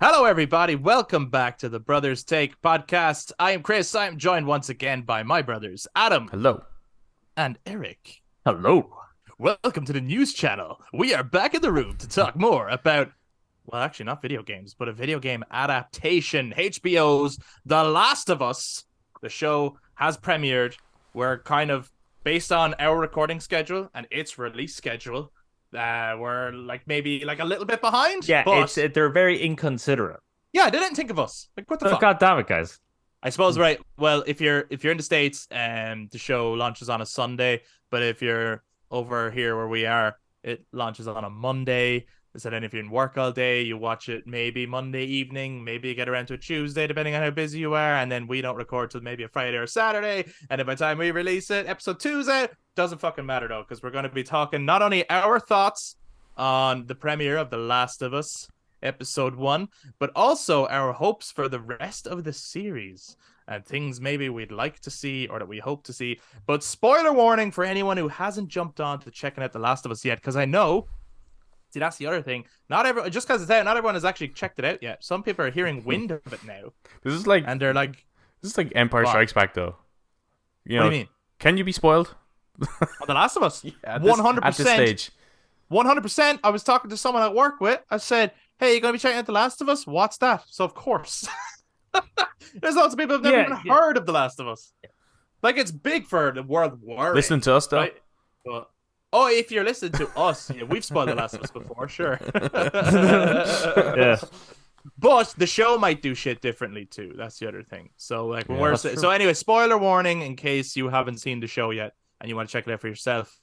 Hello, everybody. Welcome back to the Brothers Take podcast. I am Chris. I am joined once again by my brothers, Adam. Hello. And Eric. Hello. Welcome to the news channel. We are back in the room to talk more about, well, actually not video games, but a video game adaptation. HBO's The Last of Us. The show has premiered. We're kind of, based on our recording schedule and its release schedule, we're maybe a little bit behind. Yeah, but they're very inconsiderate. yeah, they didn't think of us. Like, what the fuck? God damn it, guys. I suppose, right. Well, if you're in the States, the show launches on a Sunday, but if you're over here where we are, it launches on a Monday. So then if you're in work all day, you watch it maybe Monday evening, maybe you get around to a Tuesday, depending on how busy you are, and then we don't record till maybe a Friday or Saturday, and then by the time we release it, episode 2's out. Doesn't fucking matter, though, because we're going to be talking not only our thoughts on the premiere of The Last of Us, episode 1, but also our hopes for the rest of the series and things maybe we'd like to see or that we hope to see. But spoiler warning for anyone who hasn't jumped on to checking out The Last of Us yet, because I know, see, that's the other thing. Not everyone, just because it's out, not everyone has actually checked it out yet. Some people are hearing wind of it now. This is like, and they're like, this is like Empire what? Strikes Back, though. You know, what do you mean? Can you be spoiled? On The Last of Us? At 100%. At this stage. 100%. I was talking to someone I work with. I said, hey, you're going to be checking out The Last of Us? What's that? So, of course. There's lots of people who've never even heard of The Last of Us. Like, it's big for the world war. Listen to us, though. Right? But, oh, if you're listening to us, yeah, we've spoiled The Last of Us before, sure. Yeah. But the show might do shit differently, too. That's the other thing. So, like, when we're... So, anyway, spoiler warning in case you haven't seen the show yet and you want to check it out for yourself.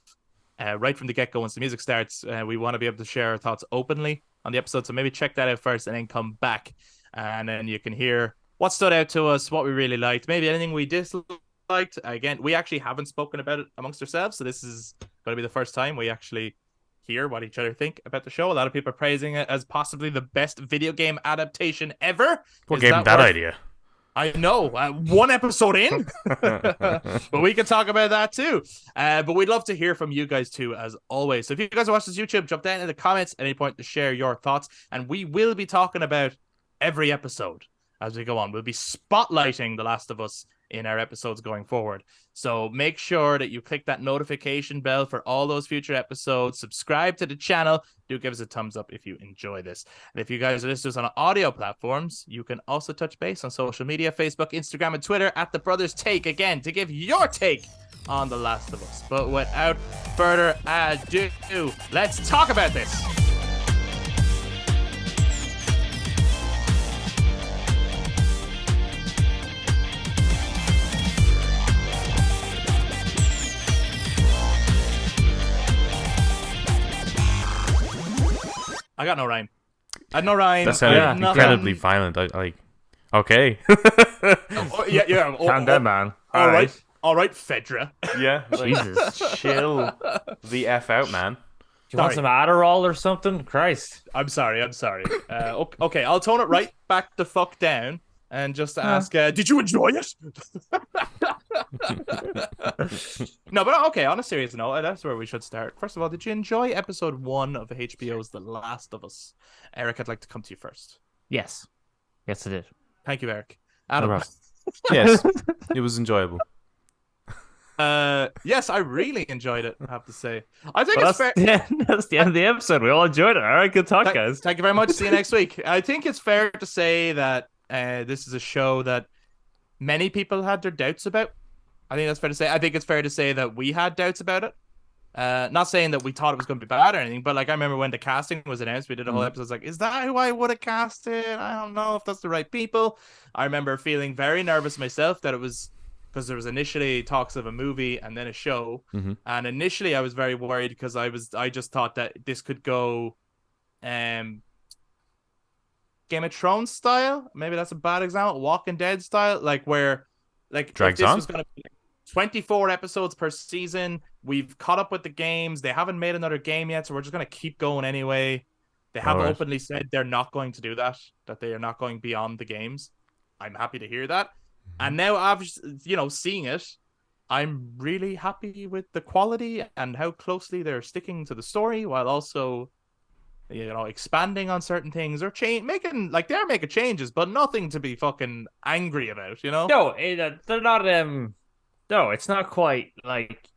Right from the get-go, once the music starts, we want to be able to share our thoughts openly on the episode. So maybe check that out first and then come back. And then you can hear what stood out to us, what we really liked, maybe anything we disliked. Again, we actually haven't spoken about it amongst ourselves. So this is going to be the first time we actually hear what each other think about the show. A lot of people are praising it as possibly the best video game adaptation ever. What gave him that idea? I know, one episode in, but we can talk about that too. But we'd love to hear from you guys too, as always. So if you guys watch this YouTube, jump down in the comments at any point to share your thoughts, and we will be talking about every episode as we go on. We'll be spotlighting The Last of Us in our episodes going forward. So make sure that you click that notification bell for all those future episodes. Subscribe to the channel. Do give us a thumbs up if you enjoy this. And if you guys are listeners on audio platforms, you can also touch base on social media, Facebook, Instagram, and Twitter at The Brothers Take, again, to give your take on The Last of Us. But without further ado, let's talk about this. I got no rhyme. I had no rhyme. That sounded incredibly violent. Okay. Yeah. Calm down, man. All right, Fedra. Yeah. Jesus, Chill the F out, man. Do you want some Adderall or something? Christ. I'm sorry. Okay, I'll tone it right back the fuck down and just ask, did you enjoy it? No, but okay, on a serious note, that's where we should start. First of all, did you enjoy episode 1 of HBO's The Last of Us? Eric, I'd like to come to you first. Yes. Yes, it did. Thank you, Eric. Adam. Yes, it was enjoyable. Yes, I really enjoyed it, I have to say. I think it's fair. That's the end of the episode. We all enjoyed it. All right, good talk, guys. Thank you very much. See you next week. I think it's fair to say that this is a show that many people had their doubts about. I think that's fair to say. I think it's fair to say that we had doubts about it. Not saying that we thought it was going to be bad or anything, but like I remember when the casting was announced, we did a whole episode. Like, is that who I would have casted? I don't know if that's the right people. I remember feeling very nervous myself that it was because there was initially talks of a movie and then a show, and initially I was very worried because I just thought that this could go, Game of Thrones style. Maybe that's a bad example. Walking Dead style, like where, like drags this on. was going to be 24 episodes per season. We've caught up with the games. They haven't made another game yet, so we're just going to keep going anyway. They have openly said they're not going to do that they are not going beyond the games. I'm happy to hear that. And now I've, seeing it, I'm really happy with the quality and how closely they're sticking to the story while also, expanding on certain things or they're making changes, but nothing to be fucking angry about, you know? No, they're not. No, it's not quite like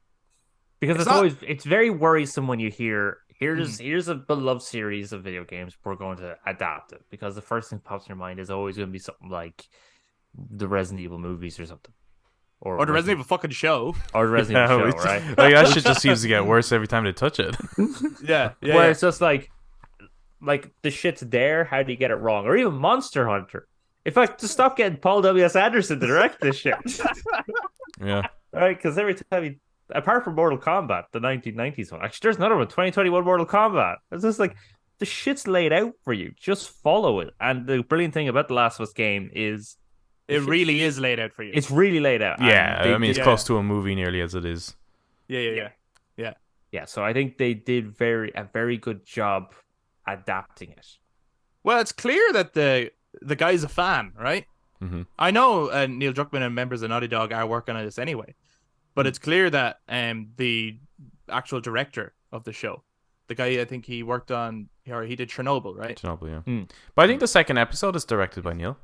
because It's not. it's very worrisome when you hear Mm. here's a beloved series of video games. We're going to adapt it because the first thing that pops in your mind is always going to be something like the Resident Evil movies or something, Or the Resident Evil fucking show. or the Resident Evil show, right? Like that shit just seems to get worse every time they touch it. Where it's just like the shit's there. How do you get it wrong? Or even Monster Hunter. In fact, just stop getting Paul W.S. Anderson to direct this shit. Yeah. Right? Because every time apart from Mortal Kombat, the 1990s one, actually, there's another one, 2021 Mortal Kombat. It's just like the shit's laid out for you. Just follow it. And the brilliant thing about the Last of Us game is it really is laid out for you. it's really laid out. Yeah, I mean, it's close yeah. to a movie nearly as it is. Yeah. So I think they did a very good job adapting it. Well, it's clear that the guy's a fan, right? Mm-hmm. I know Neil Druckmann and members of Naughty Dog are working on this anyway, but it's clear that the actual director of the show, the guy I think he worked on, or he did Chernobyl, right? Chernobyl, yeah. But I think the second episode is directed by Neil.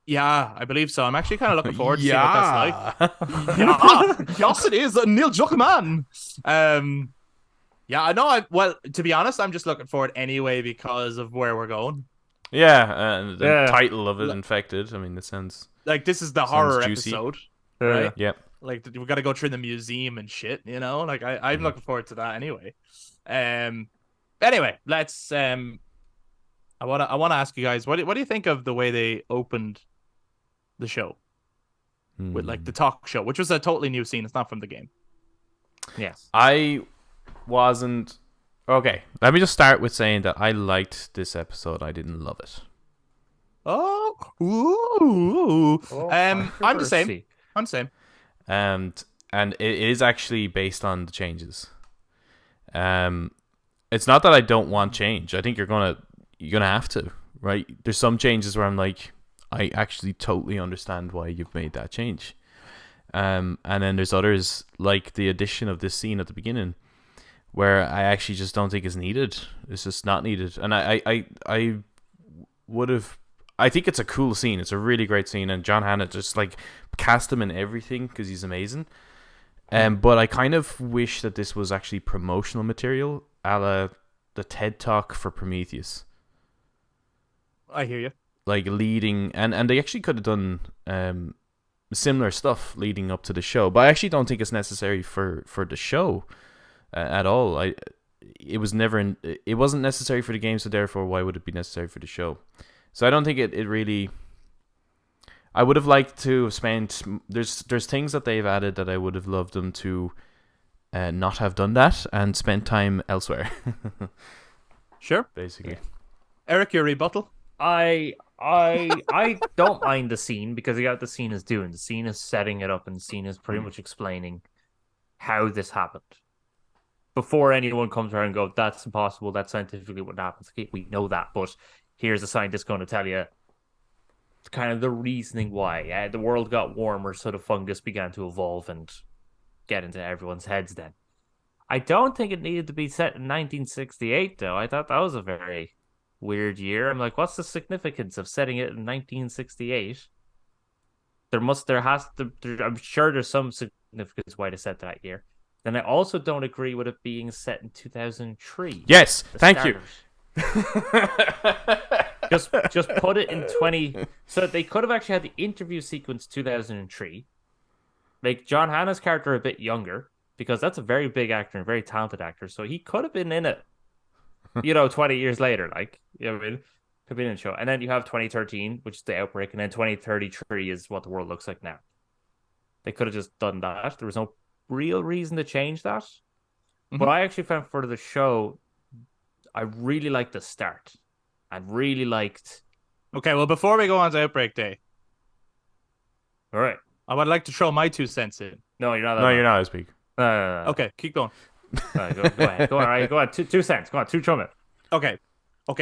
Yeah, I believe so. I'm actually kind of looking forward to seeing what that's like. Yeah. Yes, it is Neil Druckmann. Yeah, I know. Well, to be honest, I'm just looking forward anyway because of where we're going. Yeah, and the Yeah. title of it, Infected. I mean, this sounds Like, this is the Sounds horror juicy. episode, Yeah. right? yeah. Like, we got to go through the museum and shit, you know? Like, I'm looking forward to that anyway. Anyway, let's I wanna ask you guys, what do you think of the way they opened the show with like the talk show, which was a totally new scene. It's not from the game. Yes. I wasn't okay. Let me just start with saying that I liked this episode. I didn't love it. Oh, ooh. I'm the same. I'm the same. And it is actually based on the changes. It's not that I don't want change. I think you're gonna have to, right? There's some changes where I'm like, I actually totally understand why you've made that change. And then there's others like the addition of this scene at the beginning, where I actually just don't think is needed. It's just not needed. And I would have. I think it's a cool scene. It's a really great scene, and John Hannah just like cast him in everything because he's amazing. But I kind of wish that this was actually promotional material, a la the TED Talk for Prometheus. I hear you. Like leading, and they actually could have done similar stuff leading up to the show, but I actually don't think it's necessary for the show at all. It wasn't necessary for the game, so therefore why would it be necessary for the show? So I don't think it really. I would have liked to have spent. There's things that they've added that I would have loved them to not have done that and spent time elsewhere. Sure. Basically. Eric, your rebuttal. I don't mind the scene because what the scene is doing. The scene is setting it up, and the scene is pretty much explaining how this happened. Before anyone comes around and go, that's impossible, that's scientifically what happens. Okay, we know that, but here's a scientist going to tell you kind of the reasoning why. The world got warmer, so the fungus began to evolve and get into everyone's heads then. I don't think it needed to be set in 1968, though. I thought that was a very weird year. I'm like, what's the significance of setting it in 1968? I'm sure there's some significance why to set that year. Then I also don't agree with it being set in 2003. Yes, thank you. Just put it in 20. So they could have actually had the interview sequence 2003. Like John Hannah's character a bit younger because that's a very big actor and very talented actor. So he could have been in it. 20 years later, like, you know what I mean? Could be in the show. And then you have 2013, which is the outbreak, and then 2033 is what the world looks like now. They could have just done that. There was no real reason to change that. Mm-hmm. But I actually found for the show, I really liked the start. I really liked... Okay, well, before we go on to Outbreak Day... All right. I would like to throw my 2 cents in. No, you're not. No, you're not as big. No. Okay, keep going. Go ahead. Go on. All right, go on. 2 cents. Go on. 2 chum it. Okay.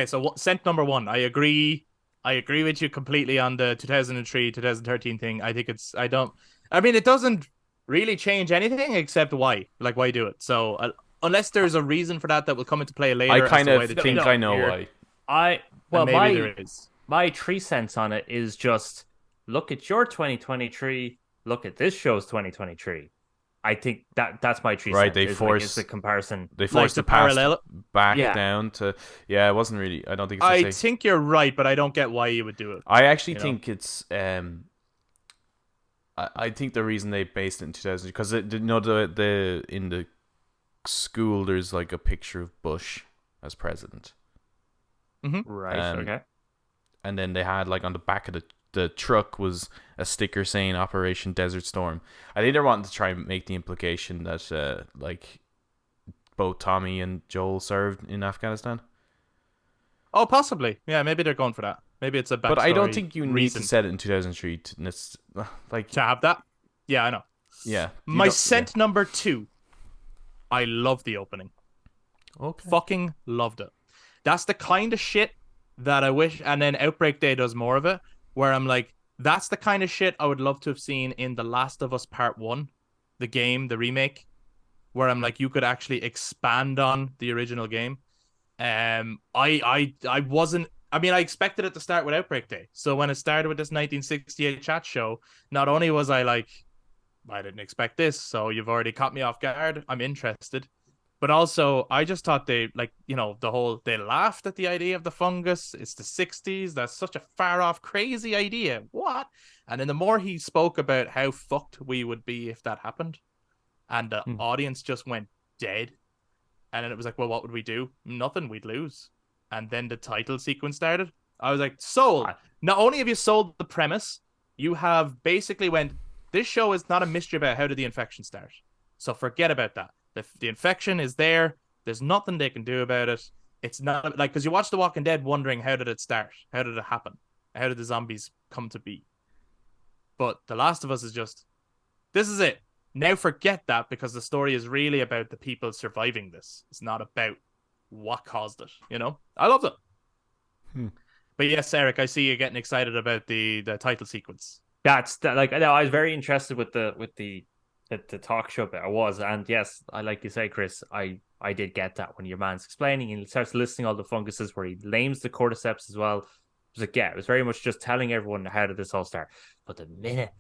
So cent number 1. I agree with you completely on the 2003, 2013 thing. I think it doesn't really change anything except why. Like, why do it? So unless there's a reason for that will come into play I later as kind to why of they think changed I it know here, why. and Well, maybe there is. my 3 cents on it is just look at your 2023, look at this show's 2023. I think that's my three Right, cents. Is like is the comparison. they Like forced to the past parallel it. back Yeah. down to. Yeah, it wasn't really. I don't think it's the I same. think you're right, but I don't get why you would do it. I actually You know? think it's. I think the reason they based it in 2000 because the in the school there's like a picture of Bush as president. Right. Um, Okay. and then they had like on the back of the truck was a sticker saying Operation Desert Storm. I think they're wanting to try and make the implication that like both Tommy and Joel served in Afghanistan. Oh, possibly. Yeah, maybe they're going for that. Maybe it's a backstory But I don't think you need to reason set it in 2003 like to have that. Yeah, I know. yeah. My scent number 2. I love the opening. Okay. Fucking loved it. That's the kind of shit that I wish, and then Outbreak Day does more of it, where I'm like, that's the kind of shit I would love to have seen in The Last of Us Part 1, the game, the remake, where I'm like, you could actually expand on the original game. I wasn't. I mean, I expected it to start with Outbreak Day. So when it started with this 1968 chat show, not only was I like, I didn't expect this, so you've already caught me off guard. I'm interested. But also, I just thought they, like, you know, they laughed at the idea of the fungus. It's the 60s. That's such a far off, crazy idea. What? And then the more he spoke about how fucked we would be if that happened, and the audience just went dead. And then it was like, well, what would we do? Nothing, we'd lose. And then the title sequence started. I was like, sold. Not only have you sold the premise, you have basically went, this show is not a mystery about how did the infection start. So forget about that. The infection is there. There's nothing they can do about it. It's not like, because you watch The Walking Dead wondering, how did it start? How did it happen? How did the zombies come to be? But The Last of Us is just, this is it. Now forget that, because the story is really about the people surviving this. It's not about what caused it, you know? I loved it. But yes, Eric, I see you getting excited about the title sequence. That's that. Like, no, I was very interested with the talk show bit. I was, and yes, I like you say, Chris. I did get that when your man's explaining and he starts listing all the funguses where he names the cordyceps as well. It was like, yeah, it was very much just telling everyone how did this all start. But the minute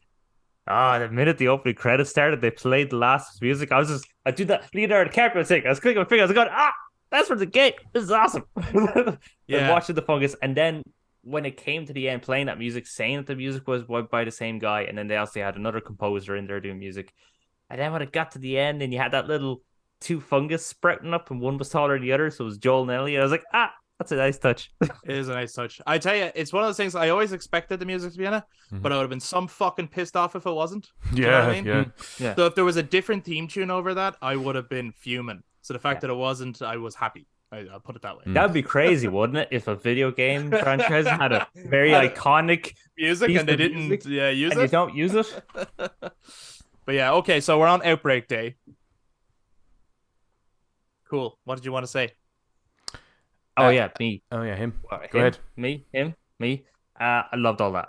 the opening credits started, they played the last music. I do that Leonardo DiCaprio thing. I was clicking my finger. I was going, that's from the gate. This is awesome. Yeah. Watching the fungus, and then when it came to the end, playing that music, saying that the music was by the same guy, and then they also had another composer in there doing music. And then when it got to the end, and you had that little 2 fungus sprouting up, and one was taller than the other, so it was Joel and Ellie. And I was like, that's a nice touch. It is a nice touch. I tell you, it's one of those things I always expected the music to be in it, but I would have been some fucking pissed off if it wasn't. Yeah, you know what I mean? Yeah. So if there was a different theme tune over that, I would have been fuming. So the fact that it wasn't, I was happy. I'll put it that way. That'd be crazy, wouldn't it? If a video game franchise had a very iconic music and they didn't use and it. you don't use it. But yeah, okay, so we're on Outbreak Day. Cool. What did you want to say? Oh yeah, me. Oh yeah, him. Go ahead. Me. I loved all that.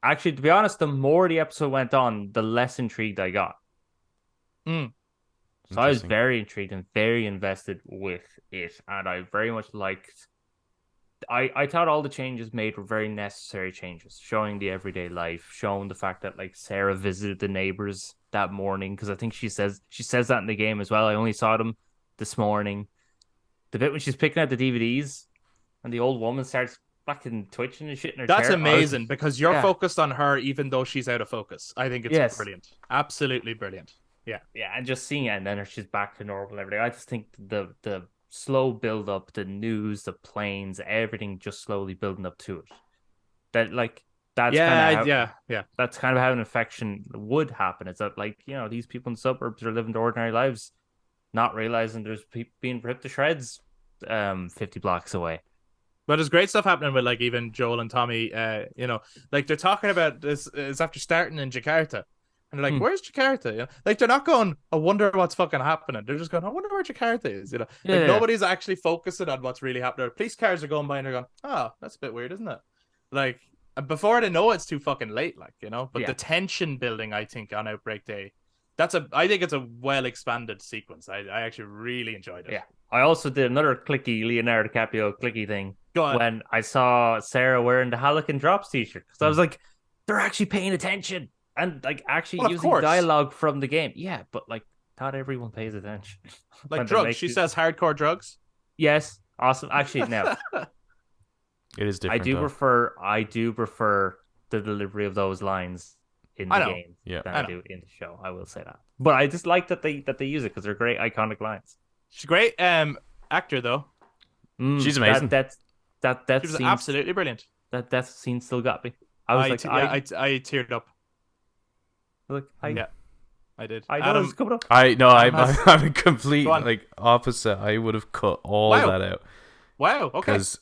Actually, to be honest, the more the episode went on, the less intrigued I got. So I was very intrigued and very invested with it, and I very much liked. I thought all the changes made were very necessary changes, showing the everyday life, showing the fact that like Sarah visited the neighbors that morning, because I think she says that in the game as well. I only saw them this morning. The bit when she's picking out the DVDs and the old woman starts fucking twitching and shit in her chair. That's amazing, because you're focused on her even though she's out of focus. I think it's brilliant. Absolutely brilliant. Yeah. Yeah, and just seeing it, and then she's back to normal and everything. I just think the slow build up, the news, the planes, everything just slowly building up to it. That's that's kind of how an infection would happen. It's that, like, you know, these people in the suburbs are living their ordinary lives, not realizing there's people being ripped to shreds 50 blocks away. But there's great stuff happening with, like, even Joel and Tommy. You know, like, they're talking about this. It's after starting in Jakarta. And they're like, where's Jakarta? You know? Like, they're not going, I wonder what's fucking happening. They're just going, I wonder where Jakarta is. You know, nobody's actually focusing on what's really happening. Police cars are going by and they're going, oh, that's a bit weird, isn't it? Like, before they know it's too fucking late, like, you know. But the tension building, I think, on Outbreak Day I think it's a well expanded sequence. I actually really enjoyed it. Yeah. I also did another clicky Leonardo DiCaprio clicky thing Go on. when I saw Sarah wearing the Hallican Drops t-shirt. So I was Mm. like, they're actually paying attention and like actually Well, of using course. dialogue from the game. Yeah, but like not everyone pays attention. Like when they drugs. make She these- says hardcore drugs. Yes, awesome. Actually, now It is different. I do prefer the delivery of those lines in I the know. game Yeah. than I I know. do in the show. I will say that. But I just like that they use it because they're great iconic lines. She's a great actor though. She's amazing. That She was scene, absolutely brilliant. that scene still got me. I was like, I teared up. Yeah, I did. I know Adam, it's coming up. I'm complete Go on. like opposite. I would have cut all Wow. that out wow. Okay. because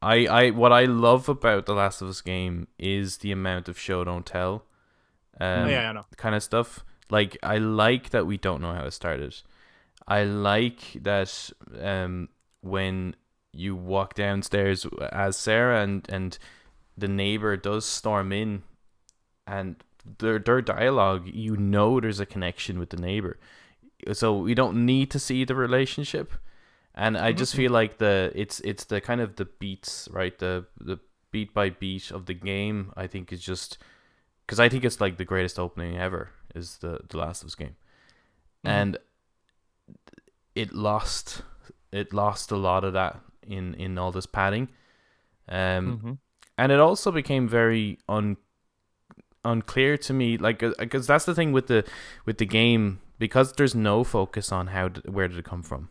I what I love about the Last of Us game is the amount of show don't tell, I know. kind of stuff. Like I like that we don't know how it started. I like that when you walk downstairs as Sarah and the neighbor does storm in, and their dialogue, you know, there's a connection with the neighbor, so we don't need to see the relationship. And I just feel like it's the kind of the beats, right? The beat by beat of the game, I think is just because I think it's like the greatest opening ever is the Last of Us game, and it lost a lot of that in all this padding, and it also became very unclear to me, like because that's the thing with the game, because there's no focus on where did it come from.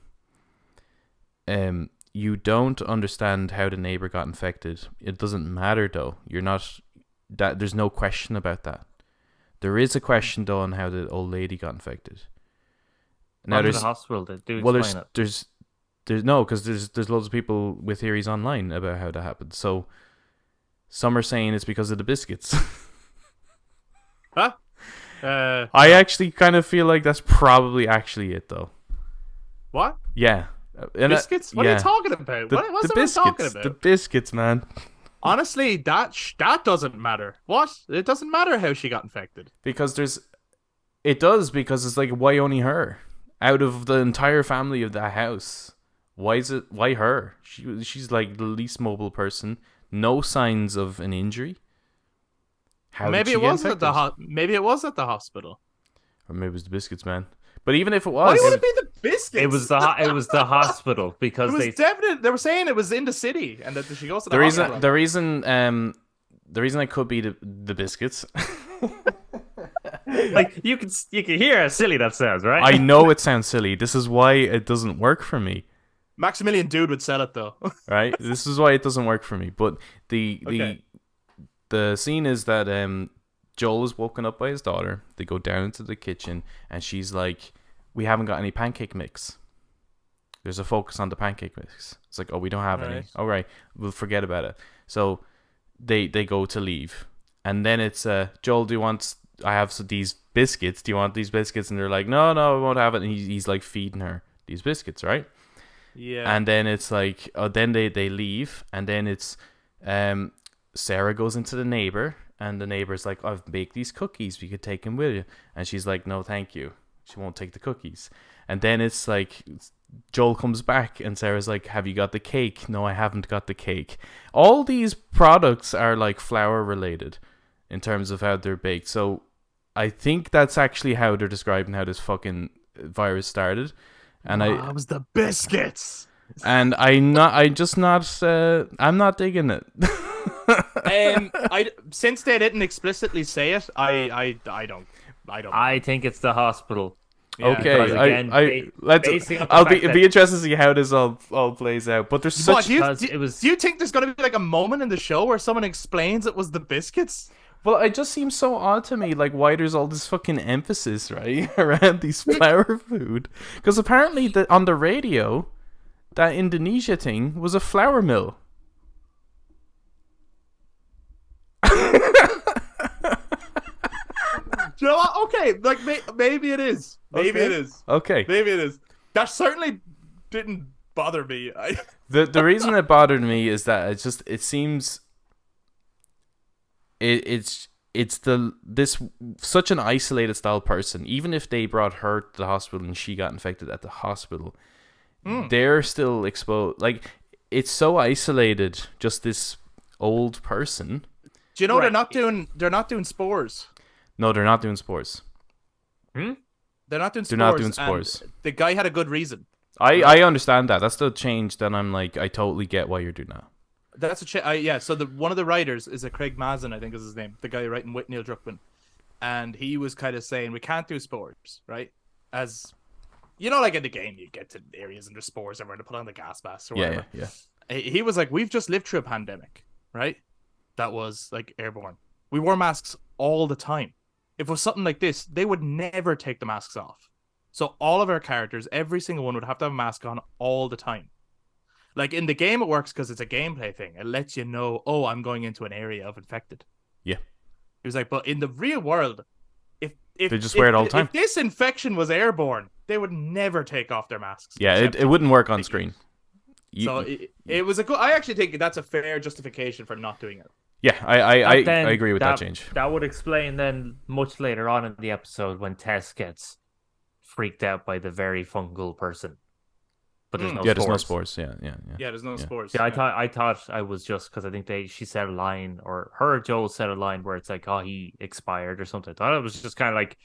You don't understand how the neighbor got infected. It doesn't matter though. There's no question about that. There is a question though on how the old lady got infected. Now There's the hospital. They do well, explain it. there's no, because there's loads of people with theories online about how that happened. So some are saying it's because of the biscuits. Huh? I actually kind of feel like that's probably actually it though. What? Yeah. And Biscuits? What are you talking about? What's everyone talking about? The biscuits, man. Honestly, that doesn't matter. What? It doesn't matter how she got infected. Because it does, because it's like, why only her? Out of the entire family of that house, why her? She's like the least mobile person. No signs of an injury. How Maybe did it she get was at infected? maybe it was at the hospital. Or maybe it was the biscuits, man. But even if it Why was, would it be the biscuits? It was the hospital because It was they definite. They were saying it was in the city, and that she goes to the the hospital. reason it could be the biscuits. like you can hear how silly that sounds, right? I know it sounds silly. This is why it doesn't work for me. Maximilian Dude would sell it though. Right? This is why it doesn't work for me. But Okay. the scene is that Joel is woken up by his daughter. They go down into the kitchen, and she's like, "We haven't got any pancake mix." There's a focus on the pancake mix. It's like, "Oh, we don't have any. Right. All right, we'll forget about it." So they go to leave, and then it's Joel, do you want? I have these biscuits. Do you want these biscuits? And they're like, "No, I won't have it." And he's like feeding her these biscuits, right? Yeah. And then it's like, then they leave, and then it's Sarah goes into the neighbor, and the neighbor's like, "I've baked these cookies. You could take them with you." And she's like, "No, thank you." She won't take the cookies. And then it's like Joel comes back, and Sarah's like, "Have you got the cake?" "No, I haven't got the cake." All these products are like flour related in terms of how they're baked. So I think that's actually how they're describing how this fucking virus started. And it was the biscuits. I'm not digging it. Since they didn't explicitly say it, I don't. I think it's the hospital. Yeah, Okay, because again, basing on the I'll fact be interested to see how this all plays out. But there's What, such do you, because do, it was- do you think there's going to be like a moment in the show where someone explains it was the biscuits? well, it just seems so odd to me, like why there's all this fucking emphasis right around these flour food, because apparently on the radio, that Indonesia thing was a flour mill. Do you know what? Okay, like maybe it is. Maybe Okay. it is. Okay. Maybe it is. That certainly didn't bother me. The reason it bothered me is that it seems it's it's this such an isolated style person. Even if they brought her to the hospital and she got infected at the hospital, they're still exposed. Like, it's so isolated. Just this old person. Do you know Right. they're not doing spores? No, they're not doing spores. They're not doing spores. They're not doing spores. And the guy had a good reason. I understand that. That's the change. Then I'm like, I totally get why you're doing that. That's yeah. So one of the writers is a Craig Mazin, I think is his name, the guy writing with Neil Druckmann, and he was kind of saying we can't do spores, right? As you know, like in the game, you get to areas and there's spores everywhere to put on the gas masks or whatever. Yeah. He was like, we've just lived through a pandemic, right? That was like airborne. We wore masks all the time. If it was something like this, they would never take the masks off. So all of our characters, every single one would have to have a mask on all the time. Like in the game, it works because it's a gameplay thing. It lets you know, oh, I'm going into an area of infected. Yeah. He was like, but in the real world, if they just wear it all the time. If this infection was airborne, they would never take off their masks. Yeah, it wouldn't work on screen. So it was a good. I actually think that's a fair justification for not doing it. Yeah, I agree with that change. That would explain then much later on in the episode when Tess gets freaked out by the very fungal person. But there's no spores. There's no spores. Yeah, there's no spores. Yeah, I thought I was just because I think she said a line, or her or Joel said a line where it's like, oh, he expired or something. I thought it was just kind of like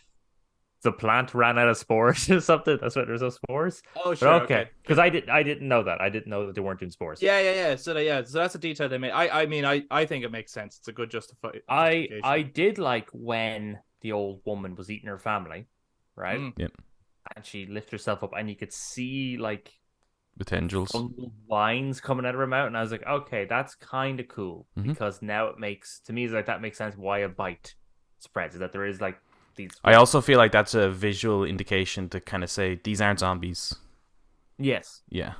the plant ran out of spores or something. That's why there's no spores. Oh, sure. But okay. Because I didn't know that. I didn't know that they weren't doing spores. Yeah. So that's a detail they made. I mean, I think it makes sense. It's a good justification. I did like when the old woman was eating her family, right? Yep. And she lifted herself up, and you could see like the tendrils, fungal vines coming out of her mouth, and I was like, okay, that's kind of cool because now it makes that makes sense why a bite spreads. Is that there is like these. I also feel like that's a visual indication to kind of say these aren't zombies. Yes. Yeah.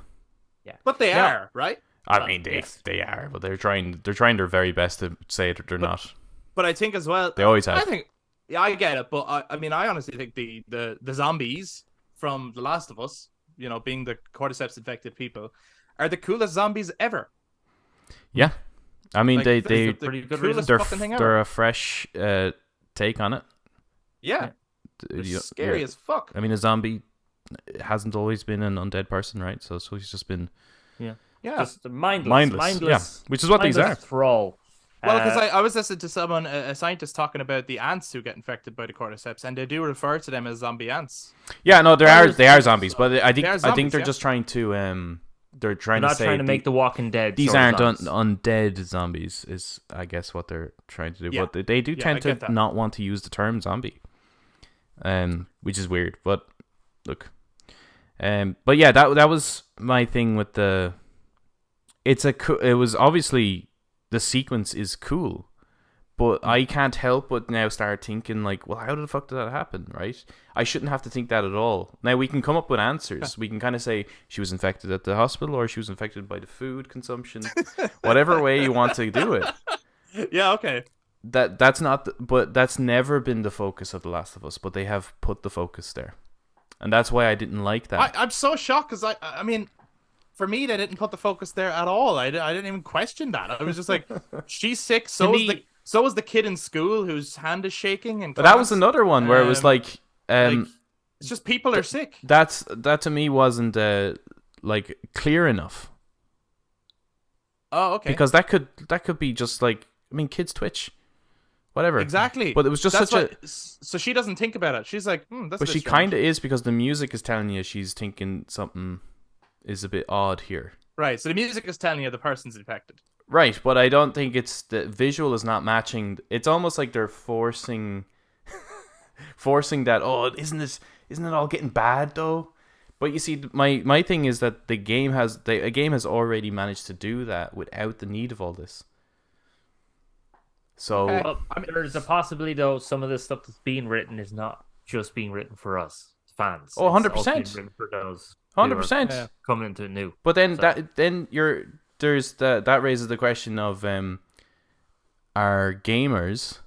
But they are, right? I mean, they are, but they're trying their very best to say that they're not. But I think as well, they always have. I think, yeah, I get it, but I mean, I honestly think the zombies from The Last of Us, you know, being the cordyceps infected people, are the coolest zombies ever. Yeah, I mean, like, they're pretty good. They're a fresh take on it. Yeah, scary as fuck. I mean, a zombie hasn't always been an undead person, right? So he's just been just mindless. Yeah, which is what these are. Thrall. Well, because I was listening to someone, a scientist, talking about the ants who get infected by the cordyceps, and they do refer to them as zombie ants. Yeah, no, they are zombies, but I think they're just trying to they're trying not to say trying to make the Walking Dead. These aren't undead zombies, is I guess what they're trying to do. Yeah. But they do tend to not want to use the term zombie, which is weird. But look, but yeah, that was my thing with the. It was obviously. The sequence is cool, but I can't help but now start thinking like, well, how the fuck did that happen, right? I shouldn't have to think that at all. Now we can come up with answers. We can kind of say she was infected at the hospital or she was infected by the food consumption, whatever way you want to do it. Yeah, okay. That's not, but that's never been the focus of The Last of Us. But they have put the focus there, and that's why I didn't like that. I'm so shocked because I mean. For me, they didn't put the focus there at all. I didn't even question that. I was just like, she's sick. So is the kid in school whose hand is shaking. And but that was another one where it was like, it's just people are sick. That to me wasn't like clear enough. Oh, okay. Because that could be just like, I mean, kids twitch, whatever. Exactly. But it was just so she doesn't think about it. She's like, that's. But she kind of is because the music is telling you she's thinking something. Is a bit odd here. Right, so the music is telling you the person's infected. Right, but I don't think the visual is not matching. It's almost like they're forcing that, oh, isn't it all getting bad though? But you see, my thing is that a game has already managed to do that without the need of all this. So well, I mean, there's a possibility though some of this stuff that's being written is not just being written for us fans. Oh, 100%. For those 100% coming into it new. But then that raises the question of are gamers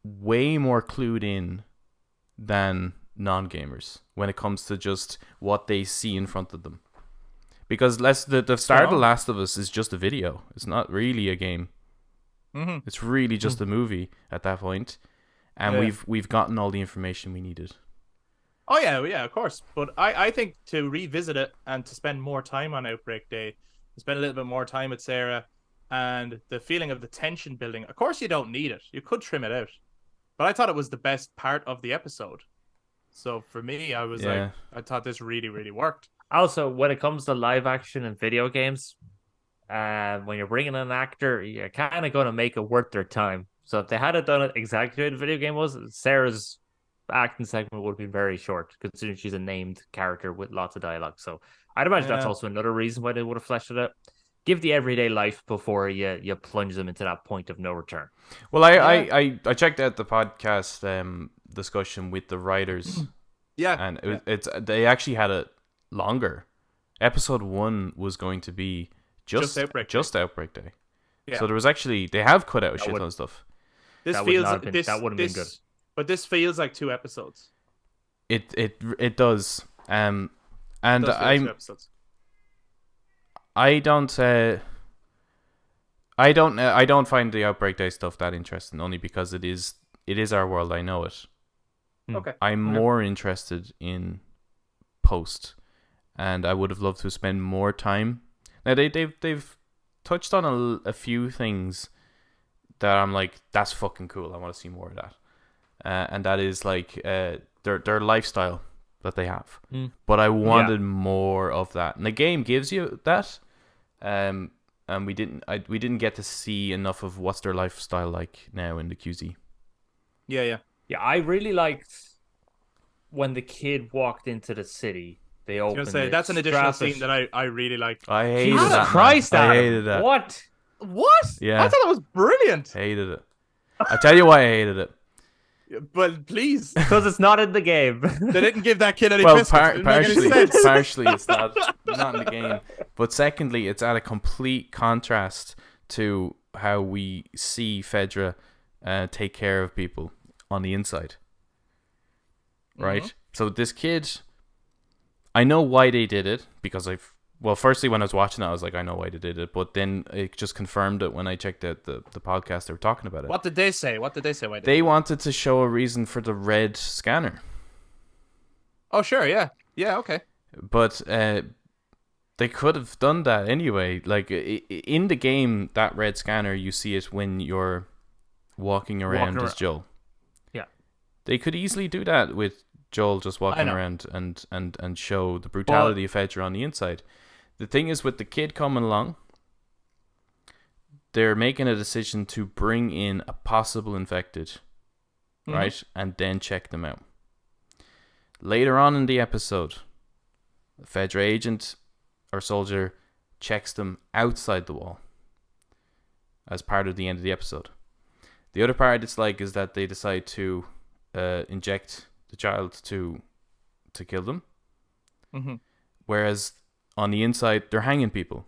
way more clued in than non-gamers when it comes to just what they see in front of them? Because the start of The Last of Us is just a video. It's not really a game. Mm-hmm. It's really just a movie at that point, and Yeah. we've gotten all the information we needed. Oh yeah, yeah, of course. But I think to revisit it and to spend more time on Outbreak Day, to spend a little bit more time with Sarah, and the feeling of the tension building. Of course, you don't need it. You could trim it out, but I thought it was the best part of the episode. So for me, I was like, Yeah. I thought this really, really worked. Also, when it comes to live action and video games, when you're bringing in an actor, you're kind of going to make it worth their time. So if they had done it exactly how the video game was, Sarah's acting segment would have been very short, considering she's a named character with lots of dialogue. So I'd imagine that's Yeah, also another reason why they would have fleshed it out. Give the everyday life before you plunge them into that point of no return. Well, yeah, I checked out the podcast discussion with the writers, yeah, and yeah. it's they actually had it longer. Episode 1 was going to be Just Outbreak Day. just Outbreak Day. Yeah. So there was actually they have cut out a That shit would ton of stuff. This that would feels not have been this that wouldn't have been good. this, but this feels like 2 episodes. It does. And It does feel like 2 episodes. I don't find the Outbreak Day stuff that interesting, only because it is our world. I know it. Okay. I'm more interested in post, and I would have loved to spend more time. Now they've touched on a few things that I'm like, that's fucking cool. I want to see more of that, and that is like their lifestyle that they have. But I wanted more of that, and the game gives you that. And we didn't get to see enough of what's their lifestyle like now in the QZ. Yeah, yeah. Yeah, I really liked when the kid walked into the city. They I was opened gonna say it, that's an additional strapped it- scene that I really like. I hated Jesus that. Man. Christ, I Adam. hated that. What? What? Yeah. I thought that was brilliant. Hated it. I tell you why I hated it. But please, Because it's not in the game. they didn't give that kid any Well, biscuits. It didn't make any sense. partially it's not in the game. But secondly, it's at a complete contrast to how we see Fedra take care of people on the inside. Right? Mhm. So this kid, I know why they did it, because firstly, when I was watching it, I was like, I know why they did it. But then it just confirmed it when I checked out the podcast they were talking about it. What did they say? Why They wanted to show a reason for the red scanner. Oh, sure, yeah. Yeah, okay. But they could have done that anyway. Like, in the game, that red scanner, you see it when you're walking around as Joel. Yeah. They could easily do that with Joel just walking around and show the brutality of Fedra on the inside. The thing is, with the kid coming along, they're making a decision to bring in a possible infected, right? And then check them out. Later on in the episode, a Fedra agent or soldier checks them outside the wall as part of the end of the episode. The other part I dislike is that they decide to inject the child to kill them. Mm-hmm. Whereas on the inside, they're hanging people.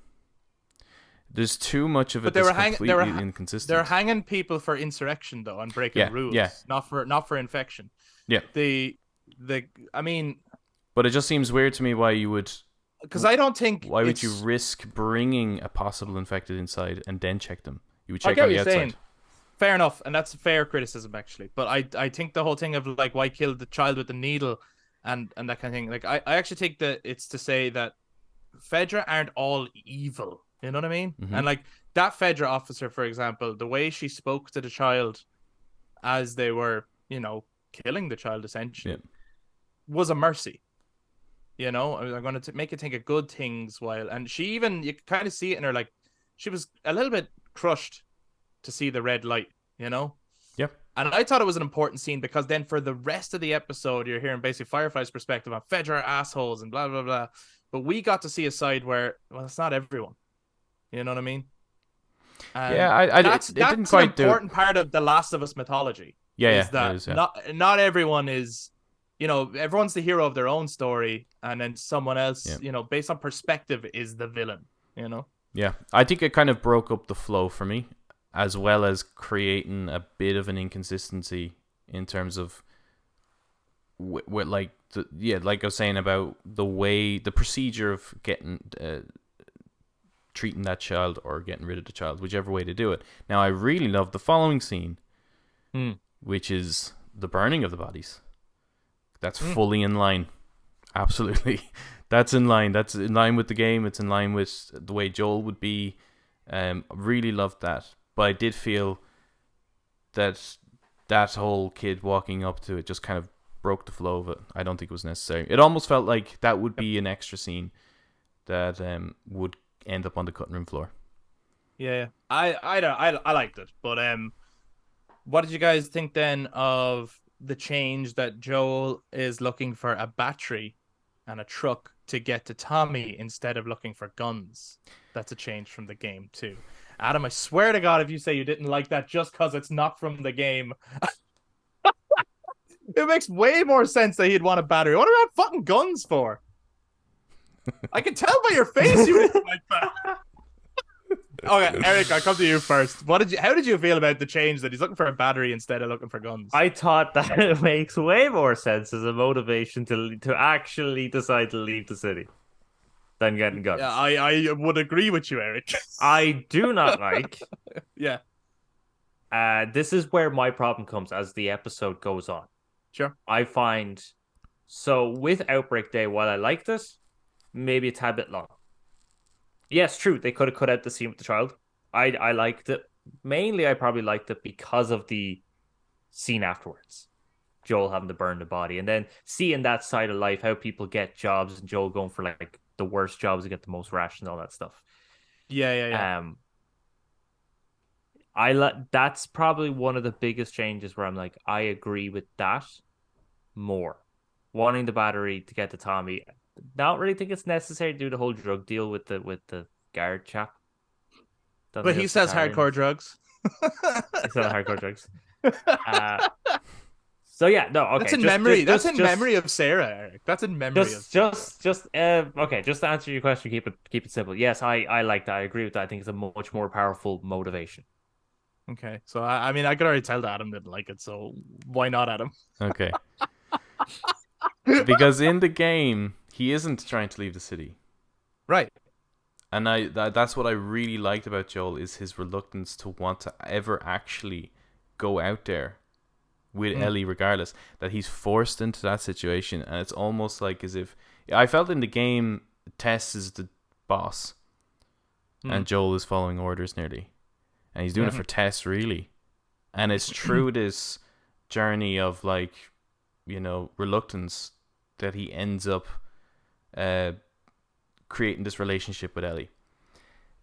There's too much of it that's completely inconsistent. They're hanging people for insurrection, though, and breaking rules. Yeah. Not for infection. Yeah. I mean, but it just seems weird to me why you would. Because I don't think. Why would you risk bringing a possible infected inside and then check them? You would I check get on what the you're outside. saying. Fair enough, and that's a fair criticism, actually. But I think the whole thing of like why kill the child with the needle and that kind of thing. Like I actually think that it's to say that Fedra aren't all evil. You know what I mean? Mm-hmm. And like that Fedra officer, for example, the way she spoke to the child as they were, killing the child essentially, was a mercy. I'm going to make you think of good things while, and she even, you kind of see it in her, like she was a little bit crushed to see the red light, Yep. And I thought it was an important scene because then for the rest of the episode, you're hearing basically Firefly's perspective on Fedra are assholes and blah, blah, blah. But we got to see a side where, well, it's not everyone. You know what I mean? And that's didn't quite do. An important part of the Last of Us mythology. Yeah, is that it is, yeah. not everyone is, everyone's the hero of their own story, and then someone else, based on perspective, is the villain. Yeah, I think it kind of broke up the flow for me, as well as creating a bit of an inconsistency in terms of, like I was saying about the procedure of getting treating that child or getting rid of the child, whichever way to do it. Now, I really love the following scene, which is the burning of the bodies. That's fully in line. Absolutely. That's in line. That's in line with the game. It's in line with the way Joel would be. Really loved that. But I did feel that whole kid walking up to it just kind of broke the flow of it. I don't think it was necessary. It almost felt like that would be an extra scene that would end up on the cutting room floor. Yeah. I liked it. But what did you guys think then of the change that Joel is looking for a battery and a truck to get to Tommy instead of looking for guns? That's a change from the game too. Adam, I swear to God, if you say you didn't like that just because it's not from the game, it makes way more sense that he'd want a battery. What are we fucking guns for? I can tell by your face you didn't like that. Okay, Eric, I'll come to you first. How did you feel about the change that he's looking for a battery instead of looking for guns? I thought that it makes way more sense as a motivation to actually decide to leave the city than getting guns. Yeah, I would agree with you, Eric. I do not like. Yeah. This is where my problem comes as the episode goes on. Sure. I find so with Outbreak Day, while I like this, maybe a tad bit long. Yes, true. They could have cut out the scene with the child. I liked it. Mainly, I probably liked it because of the scene afterwards. Joel having to burn the body. And then seeing that side of life, how people get jobs, and Joel going for like the worst jobs to get the most ration and all that stuff. Yeah. That's probably one of the biggest changes where I'm like, I agree with that more. Wanting the battery to get to Tommy. Not really think it's necessary to do the whole drug deal with the guard chap. But he says hardcore drugs. He said hardcore drugs. So yeah, no, okay. That's in memory. That's in memory of Sarah, Eric. That's in memory of Sarah. Okay. Just to answer your question, keep it simple. Yes, I like that. I agree with that. I think it's a much more powerful motivation. Okay, so I mean, I could already tell that Adam didn't like it. So why not, Adam? Okay. Because in the game, he isn't trying to leave the city. Right. And that's what I really liked about Joel is his reluctance to want to ever actually go out there with Ellie regardless. That he's forced into that situation. And it's almost like as if... I felt in the game, Tess is the boss. And Joel is following orders nearly. And he's doing it for Tess, really. And it's through this journey of like... reluctance that he ends up creating this relationship with Ellie.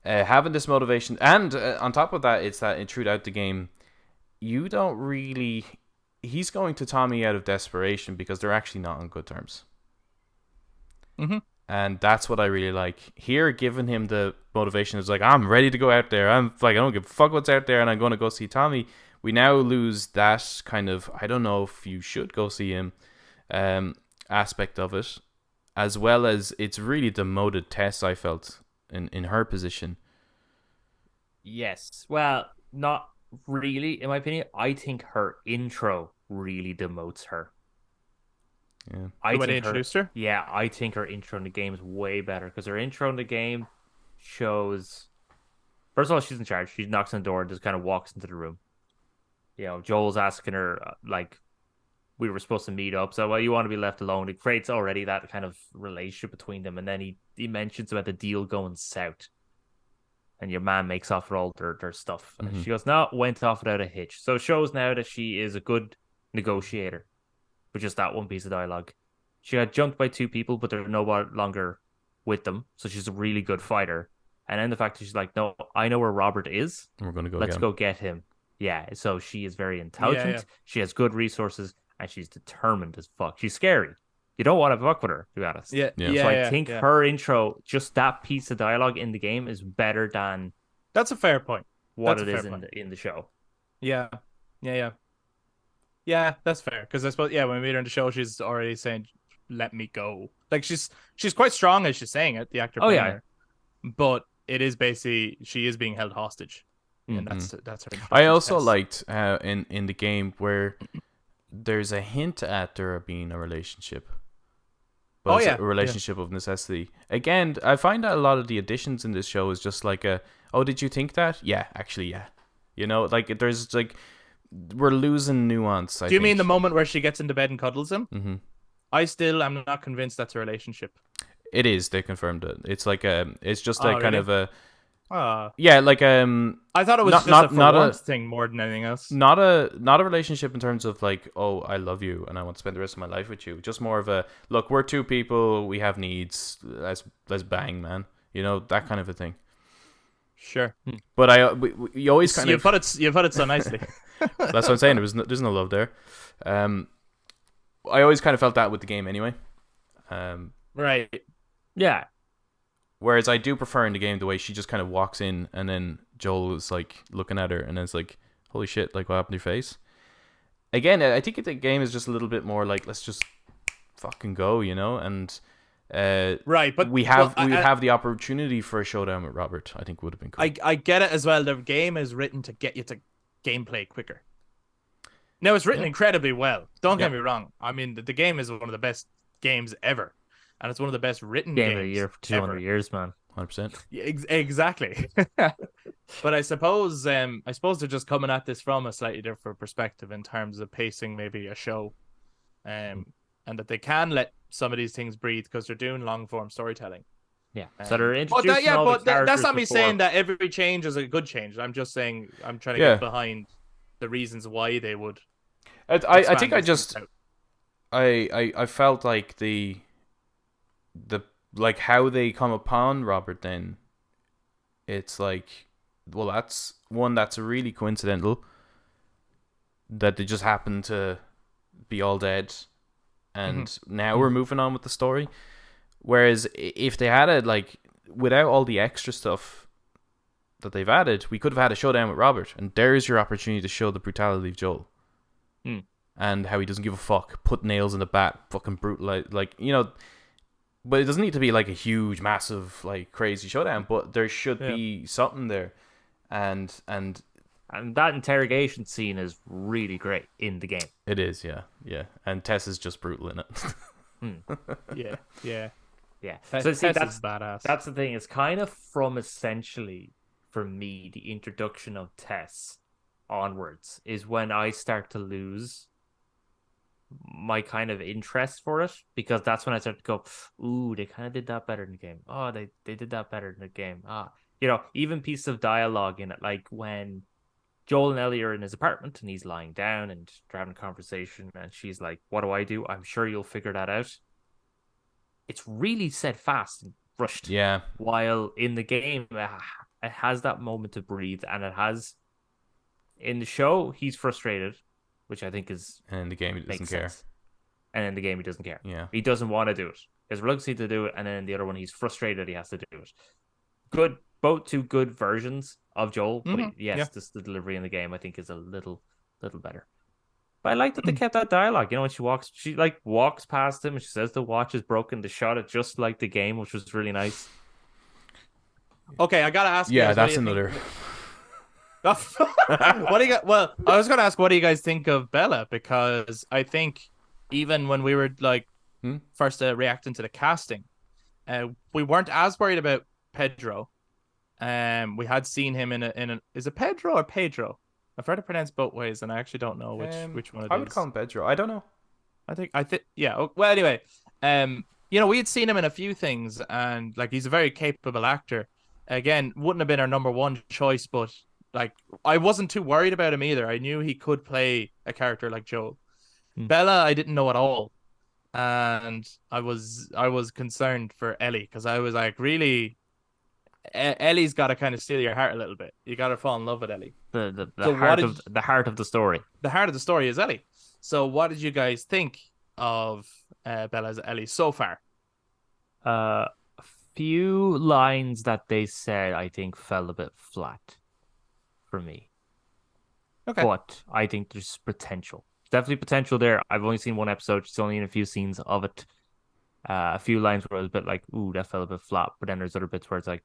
Having this motivation, and on top of that, it's that throughout the game, you don't really... He's going to Tommy out of desperation because they're actually not on good terms. And that's what I really like. Here, giving him the motivation is like, I'm ready to go out there. I'm like, I don't give a fuck what's out there, and I'm going to go see Tommy. We now lose that kind of, I don't know if you should go see him aspect of it, as well as it's really demoted Tess, I felt, in her position. Yes. Well, not really, in my opinion. I think her intro really demotes her. Yeah. When they introduced her? Yeah, I think her intro in the game is way better because her intro in the game shows... First of all, she's in charge. She knocks on the door and just kind of walks into the room. Joel's asking her, we were supposed to meet up, so, well, you want to be left alone. It creates already that kind of relationship between them, and then he mentions about the deal going south, and your man makes off with all their stuff. And she goes, no, went off without a hitch. So it shows now that she is a good negotiator, with just that one piece of dialogue. She got jumped by two people, but they're no longer with them, so she's a really good fighter. And then the fact that she's like, no, I know where Robert is. We're going to go Let's go get him. Yeah, so she is very intelligent. Yeah. She has good resources, and she's determined as fuck. She's scary. You don't want to fuck with her, to be honest. Yeah. So I think her intro, just that piece of dialogue in the game, is better than... That's a fair point. What it is in the show. Yeah, that's fair. Because I suppose, when we meet her in the show, she's already saying, let me go. Like, she's quite strong as she's saying it, the actor playing her. But it is basically, she is being held hostage. And that's her. I also liked in the game where there's a hint at there being a relationship. but Oh it's a yeah, yeah. relationship of necessity. Again, I find that a lot of the additions in this show is just like a, oh, did you think that? Yeah, actually, yeah. You know, like there's like we're losing nuance, I Do you mean the think. moment where she gets into bed and cuddles him? Hmm. I still am not convinced that's a relationship. It is. They confirmed it. It's like it's just a Oh kind really? of a, Ah, yeah, like I thought it was not just a not for not a warmth thing more than anything else. not a relationship in terms of like, oh, I love you and I want to spend the rest of my life with you. Just more of a, look, we're two people, we have needs. Let's bang, man. You know, that kind of a thing. Sure. But you always kind of, You put it so nicely. that's what I'm saying. There's no love there. Um, I always kind of felt that with the game anyway. Right. Yeah. Whereas I do prefer in the game the way she just kind of walks in and then Joel is like looking at her and it's like, holy shit, like what happened to your face? Again, I think the game is just a little bit more like, let's just fucking go, you know? And Right, but we have the opportunity for a showdown with Robert. I think would have been cool. I get it as well. The game is written to get you to gameplay quicker. Now it's written incredibly well. Don't get me wrong. I mean, the game is one of the best games ever, and it's one of the best written Game games of the year for 200 ever. years, man. 100%. Yeah, exactly. But I suppose they're just coming at this from a slightly different perspective in terms of pacing, maybe a show, and that they can let some of these things breathe because they're doing long form storytelling. Yeah. So they're introducing That's not me before. saying that every change is a good change. I'm just saying I'm trying to get behind the reasons why they would. I think I felt like the like how they come upon Robert, then it's like, well, that's really coincidental that they just happen to be all dead, and now we're moving on with the story. Whereas if they had it like without all the extra stuff that they've added, we could have had a showdown with Robert, and there's your opportunity to show the brutality of Joel. And how he doesn't give a fuck, put nails in the bat, fucking brutal, like you know. But it doesn't need to be like a huge, massive, like crazy showdown. But there should be something there, and that interrogation scene is really great in the game. it is, yeah. And Tess is just brutal in it. Yeah. So see, Tess is badass. That's the thing. It's kind of from essentially for me the introduction of Tess onwards is when I start to lose my kind of interest for it, because that's when I start to go, ooh, they kind of did that better in the game. Oh, they did that better in the game. You know, even pieces of dialogue in it, like when Joel and Ellie are in his apartment and he's lying down and they're having a conversation and she's like, what do I do? I'm sure you'll figure that out. It's really said fast and rushed. Yeah. While in the game, it has that moment to breathe, and it has in the show, he's frustrated, which I think is, and in the game he doesn't care. Sense. And in the game he doesn't care. Yeah. He doesn't want to do it. His reluctancy to do it, and then in the other one he's frustrated he has to do it. Good, both two good versions of Joel, but yes, the delivery in the game I think is a little better. But I like that they kept that dialogue. You know, when she walks past him and she says the watch is broken, they shot it just like the game, which was really nice. Okay, I gotta ask. Yeah, that's another. What do you got? Well, I was gonna ask, what do you guys think of Bella? Because I think even when we were like first reacting to the casting, we weren't as worried about Pedro. We had seen him in a is it Pedro or Pedro? I've heard it pronounced both ways, and I actually don't know which one it is. I would call him Pedro. I don't know. I think yeah. Well, anyway, you know, we had seen him in a few things, and like he's a very capable actor. Again, wouldn't have been our number one choice, but like I wasn't too worried about him either. I knew he could play a character like Joel. Bella, I didn't know at all, and I was concerned for Ellie, because I was like, really, Ellie's got to kind of steal your heart a little bit. You got to fall in love with Ellie. The heart of the story. The heart of the story is Ellie. So, what did you guys think of Bella's Ellie so far? A few lines that they said I think fell a bit flat for me. Okay. But I think there's potential. Definitely potential there. I've only seen one episode. It's only in a few scenes of it. A few lines where I was a bit like, ooh, that fell a bit flat. But then there's other bits where it's like,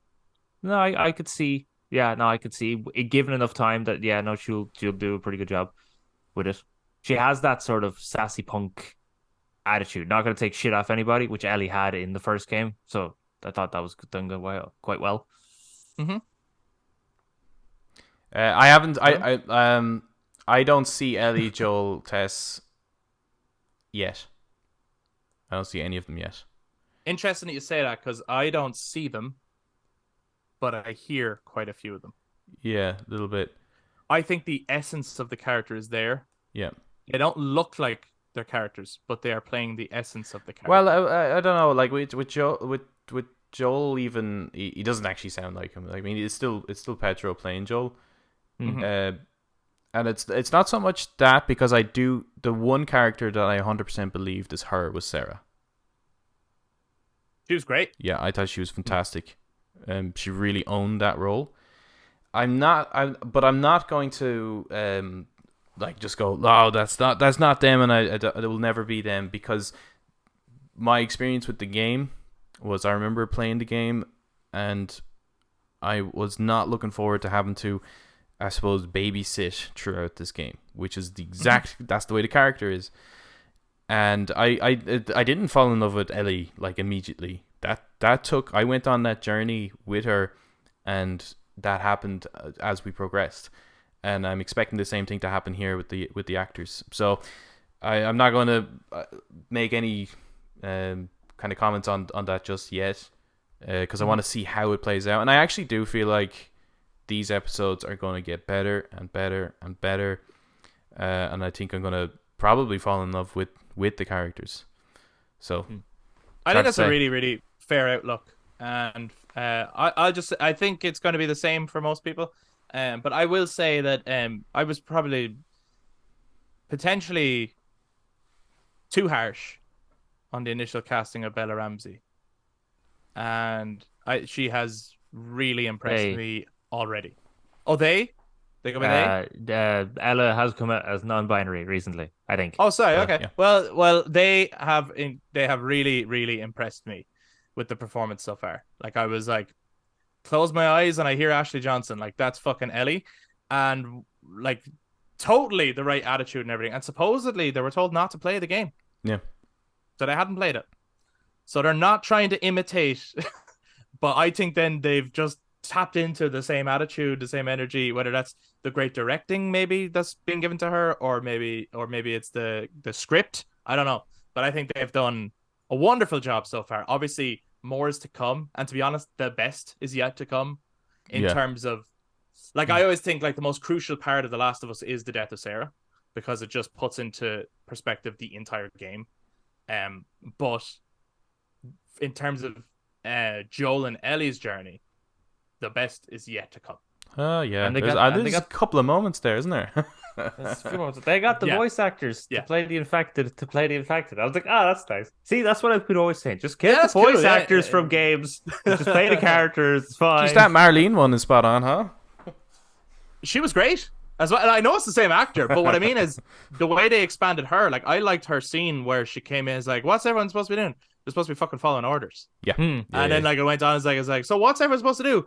no, I could see. Yeah, no, I could see. Given enough time that, yeah, no, she'll do a pretty good job with it. She has that sort of sassy punk attitude, not going to take shit off anybody, which Ellie had in the first game. So I thought that was done quite well. Mm-hmm. I haven't. Dylan? I don't see Ellie, Joel, Tess yet. I don't see any of them yet. Interesting that you say that because I don't see them, but I hear quite a few of them. Yeah, a little bit. I think the essence of the character is there. Yeah. They don't look like their characters, but they are playing the essence of the character. Well, I don't know. Like with Joel, with Joel, even he doesn't actually sound like him. Like, I mean, it's still Pedro playing Joel. Mhm. And it's not so much that, because the one character that I 100% believed is her was Sarah. She was great. Yeah, I thought she was fantastic. She really owned that role. But I'm not going to like just go, oh, that's not them, and it will never be them, because my experience with the game was, I remember playing the game, and I was not looking forward to having to, I suppose, babysit throughout this game, which is the exact that's the way the character is. And I didn't fall in love with Ellie like immediately. I went on that journey with her, and that happened as we progressed. And I'm expecting the same thing to happen here with the actors. So I'm not going to make any kind of comments on that just yet, because I want to see how it plays out. And I actually do feel like these episodes are going to get better and better and better, and I think I'm going to probably fall in love with the characters. So I think that's a really, really fair outlook, and I think it's going to be the same for most people. But I will say that I was probably potentially too harsh on the initial casting of Bella Ramsey, and she has really impressed They me already. Oh, they go by they. Ella has come out as non-binary recently, I think. Oh, sorry. Well, Okay. yeah. Well, they have really, really impressed me with the performance so far. Like, I was like, close my eyes and I hear Ashley Johnson. Like, that's fucking Ellie, and like totally the right attitude and everything. And supposedly they were told not to play the game, Yeah. so they hadn't played it. So they're not trying to imitate, but I think then they've just tapped into the same attitude, the same energy, whether that's the great directing maybe that's being given to her, or maybe it's the script. I don't know. But I think they've done a wonderful job so far. Obviously, more is to come, and to be honest, the best is yet to come in Yeah. terms of, like, I always think like the most crucial part of The Last of Us is the death of Sarah, because it just puts into perspective the entire game. But in terms of Joel and Ellie's journey, the best is yet to come. Oh, yeah. And they There's, got and they there's a got couple of moments there, isn't there? there's a few moments. They got the Yeah. voice actors Yeah. to play the infected. I was like, that's nice. See, that's what I've been always saying. Just get Yeah, the that's voice cool, yeah. actors from games. Just play the characters. It's fine. Just that Marlene one is spot on, huh? She was great as well. And I know it's the same actor, but what I mean is the way they expanded her. Like, I liked her scene where she came in as like, what's everyone supposed to be doing? They're supposed to be fucking following orders. Yeah. Hmm. And then like it went on, it's like, so what's everyone supposed to do?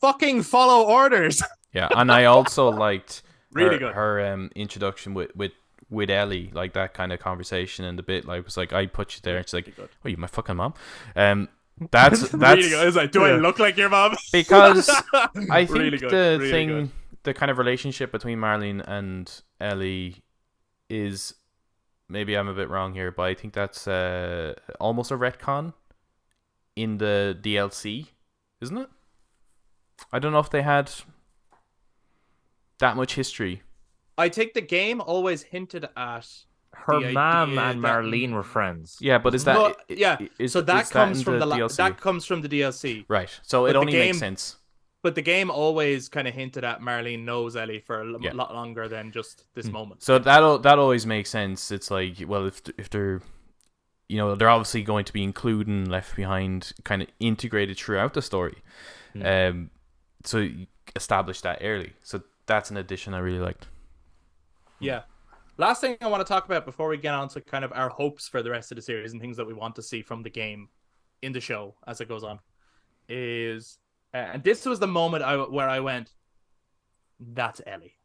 Fucking follow orders. Yeah, and I also liked Really good. her introduction with Ellie, like that kind of conversation, and the bit like was like, I put you there, and she's like, Good. "Oh, you my fucking mom." That's Really good. It's like, do I Yeah. look like your mom? because I think Really good, the really thing, good. the kind of relationship between Marlene and Ellie is, maybe I'm a bit wrong here, but I think that's almost a retcon in the DLC, isn't it? I don't know if they had that much history. I think the game always hinted at Her the mom idea and that- Marlene were friends. Yeah, but is that No, yeah. So that is comes in from the DLC? that comes from the DLC. Right. So it But the only makes game- sense. But the game always kind of hinted at Marlene knows Ellie for a Yeah. lot longer than just this moment. So that always makes sense. It's like, well, if they're, they're obviously going to be including Left Behind kind of integrated throughout the story. So you establish that early. So that's an addition I really liked. Yeah. Last thing I want to talk about before we get on to kind of our hopes for the rest of the series and things that we want to see from the game in the show as it goes on is, and this was the moment where I went, that's Ellie.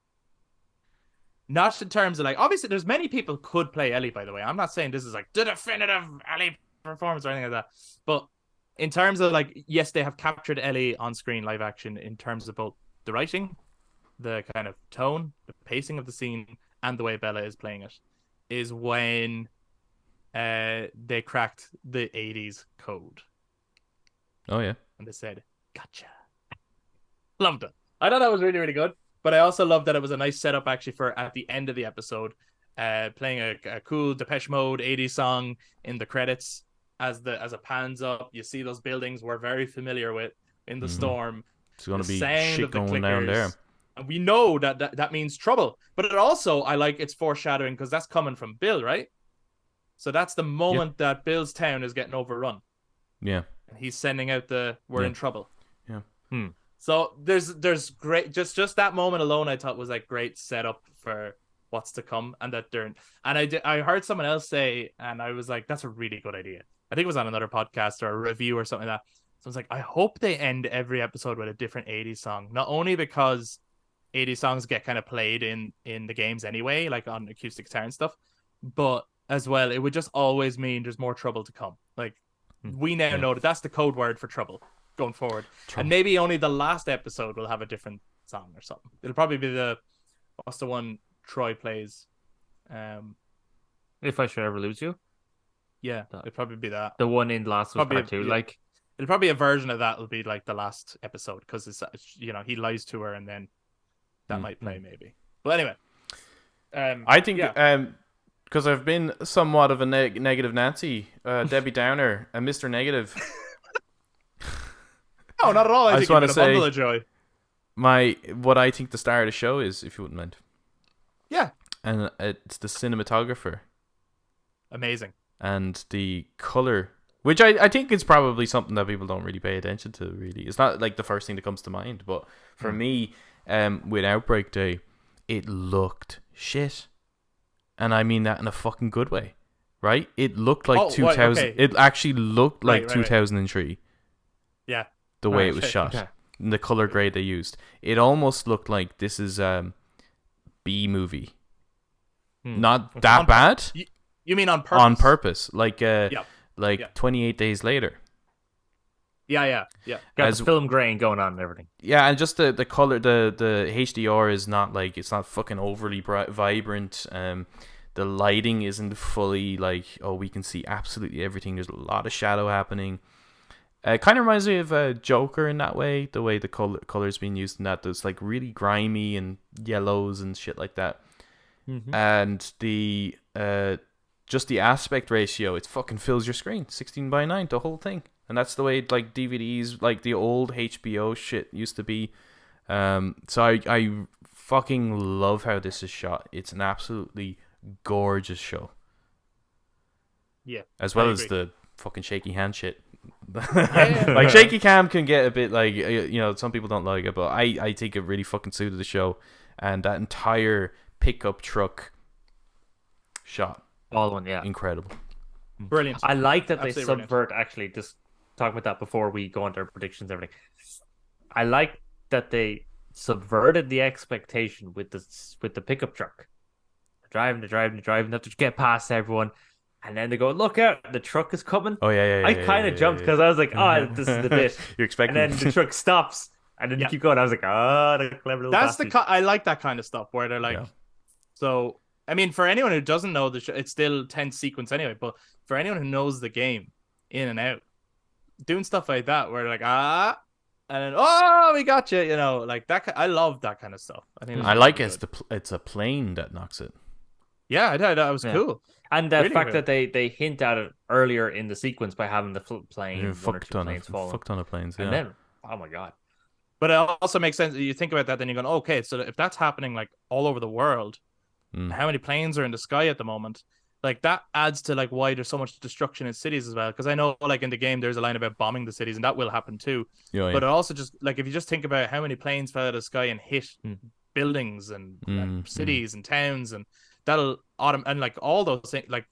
Not in terms of like, obviously, there's many people could play Ellie. By the way, I'm not saying this is like the definitive Ellie performance or anything like that. But in terms of like, yes, they have captured Ellie on screen live action in terms of both the writing, the kind of tone, the pacing of the scene, and the way Bella is playing it. Is when they cracked the 80s code. Oh yeah. And they said, "Gotcha." Loved it. I thought that was really, really good. But I also loved that it was a nice setup actually for at the end of the episode, playing a cool Depeche Mode 80s song in the credits as it pans up. You see those buildings we're very familiar with in the storm. It's gonna The be sound shit of the going down there. clickers. And we know that means trouble. But it also, I like it's foreshadowing because that's coming from Bill, right? So that's the moment that Bill's town is getting overrun. Yeah. He's sending out we're in trouble. Yeah. So there's great just that moment alone I thought was like great setup for what's to come, and that I heard someone else say, and I was like, that's a really good idea. I think it was on another podcast or a review or something like that. So I was like, I hope they end every episode with a different 80s song, not only because 80s songs get kind of played in the games anyway, like on acoustic guitar and stuff, but as well it would just always mean there's more trouble to come. Like we now know that's the code word for trouble going forward. And maybe only the last episode will have a different song or something. It'll probably be what's the one Troy plays? If I Should Ever Lose You? Yeah, it'll probably be that. The one in Last of Us Part 2. Like, it'll probably be a version of that will be like the last episode, because it's he lies to her and then that might play maybe. But anyway. I think because I've been somewhat of a negative Nancy, Debbie Downer, and Mr. Negative. No, not at all. I just want to say bundle of joy. What I think the star of the show is, if you wouldn't mind. Yeah. And it's the cinematographer. Amazing. And the color, which I think is probably something that people don't really pay attention to, really. It's not like the first thing that comes to mind, but for me, with Outbreak Day, it looked shit. And I mean that in a fucking good way, right? It looked like 2000. Okay. It actually looked like 2003. Yeah. The way it was shot. Okay. And the color grade they used. It almost looked like this is B movie. Not that bad. You mean on purpose? On purpose. Like 28 Days Later. Yeah. Got the film grain going on and everything. Yeah, and just the color, the HDR is not like, it's not fucking overly vibrant. The lighting isn't fully like, we can see absolutely everything. There's a lot of shadow happening. It kind of reminds me of Joker in that way, the way the color's being used in that. There's like really grimy and yellows and shit like that. And the just the aspect ratio, it fucking fills your screen, 16:9, the whole thing. And that's the way like DVDs, like the old HBO shit used to be. So I fucking love how this is shot. It's an absolutely gorgeous show. Yeah. As well as the fucking shaky hand shit. Like shaky cam can get a bit like, some people don't like it, but I think it really fucking suited the show. And that entire pickup truck shot, all one, incredible, brilliant. I like that Absolutely they subvert. Brilliant. Actually, just talk about that before we go into our predictions and everything. I like that they subverted the expectation with the pickup truck. They're driving, not to get past everyone. And then they go, look out, the truck is coming. Oh, yeah. I kind of jumped because I was like, this is the bit. You're expecting. And then the truck stops. And then you keep going. I was like, the clever little bastard. I like that kind of stuff where they're like, so, I mean, for anyone who doesn't know the show, it's still tense sequence anyway, but for anyone who knows the game in and out, doing stuff like that where they're like, and then, we got you, like that. I love that kind of stuff. I think I like it's a plane that knocks it. Yeah, that was cool. And the fact that they hint at it earlier in the sequence by having the plane, one or two planes falling. Fuck ton of planes, and then, oh my god. But it also makes sense. You think about that, then you're going, okay, so if that's happening like all over the world, how many planes are in the sky at the moment? Like that adds to like why there's so much destruction in cities as well. Because I know like in the game there's a line about bombing the cities, and that will happen too. But it also just like if you just think about how many planes fell out of the sky and hit buildings and cities and towns, and that'll and like all those things, like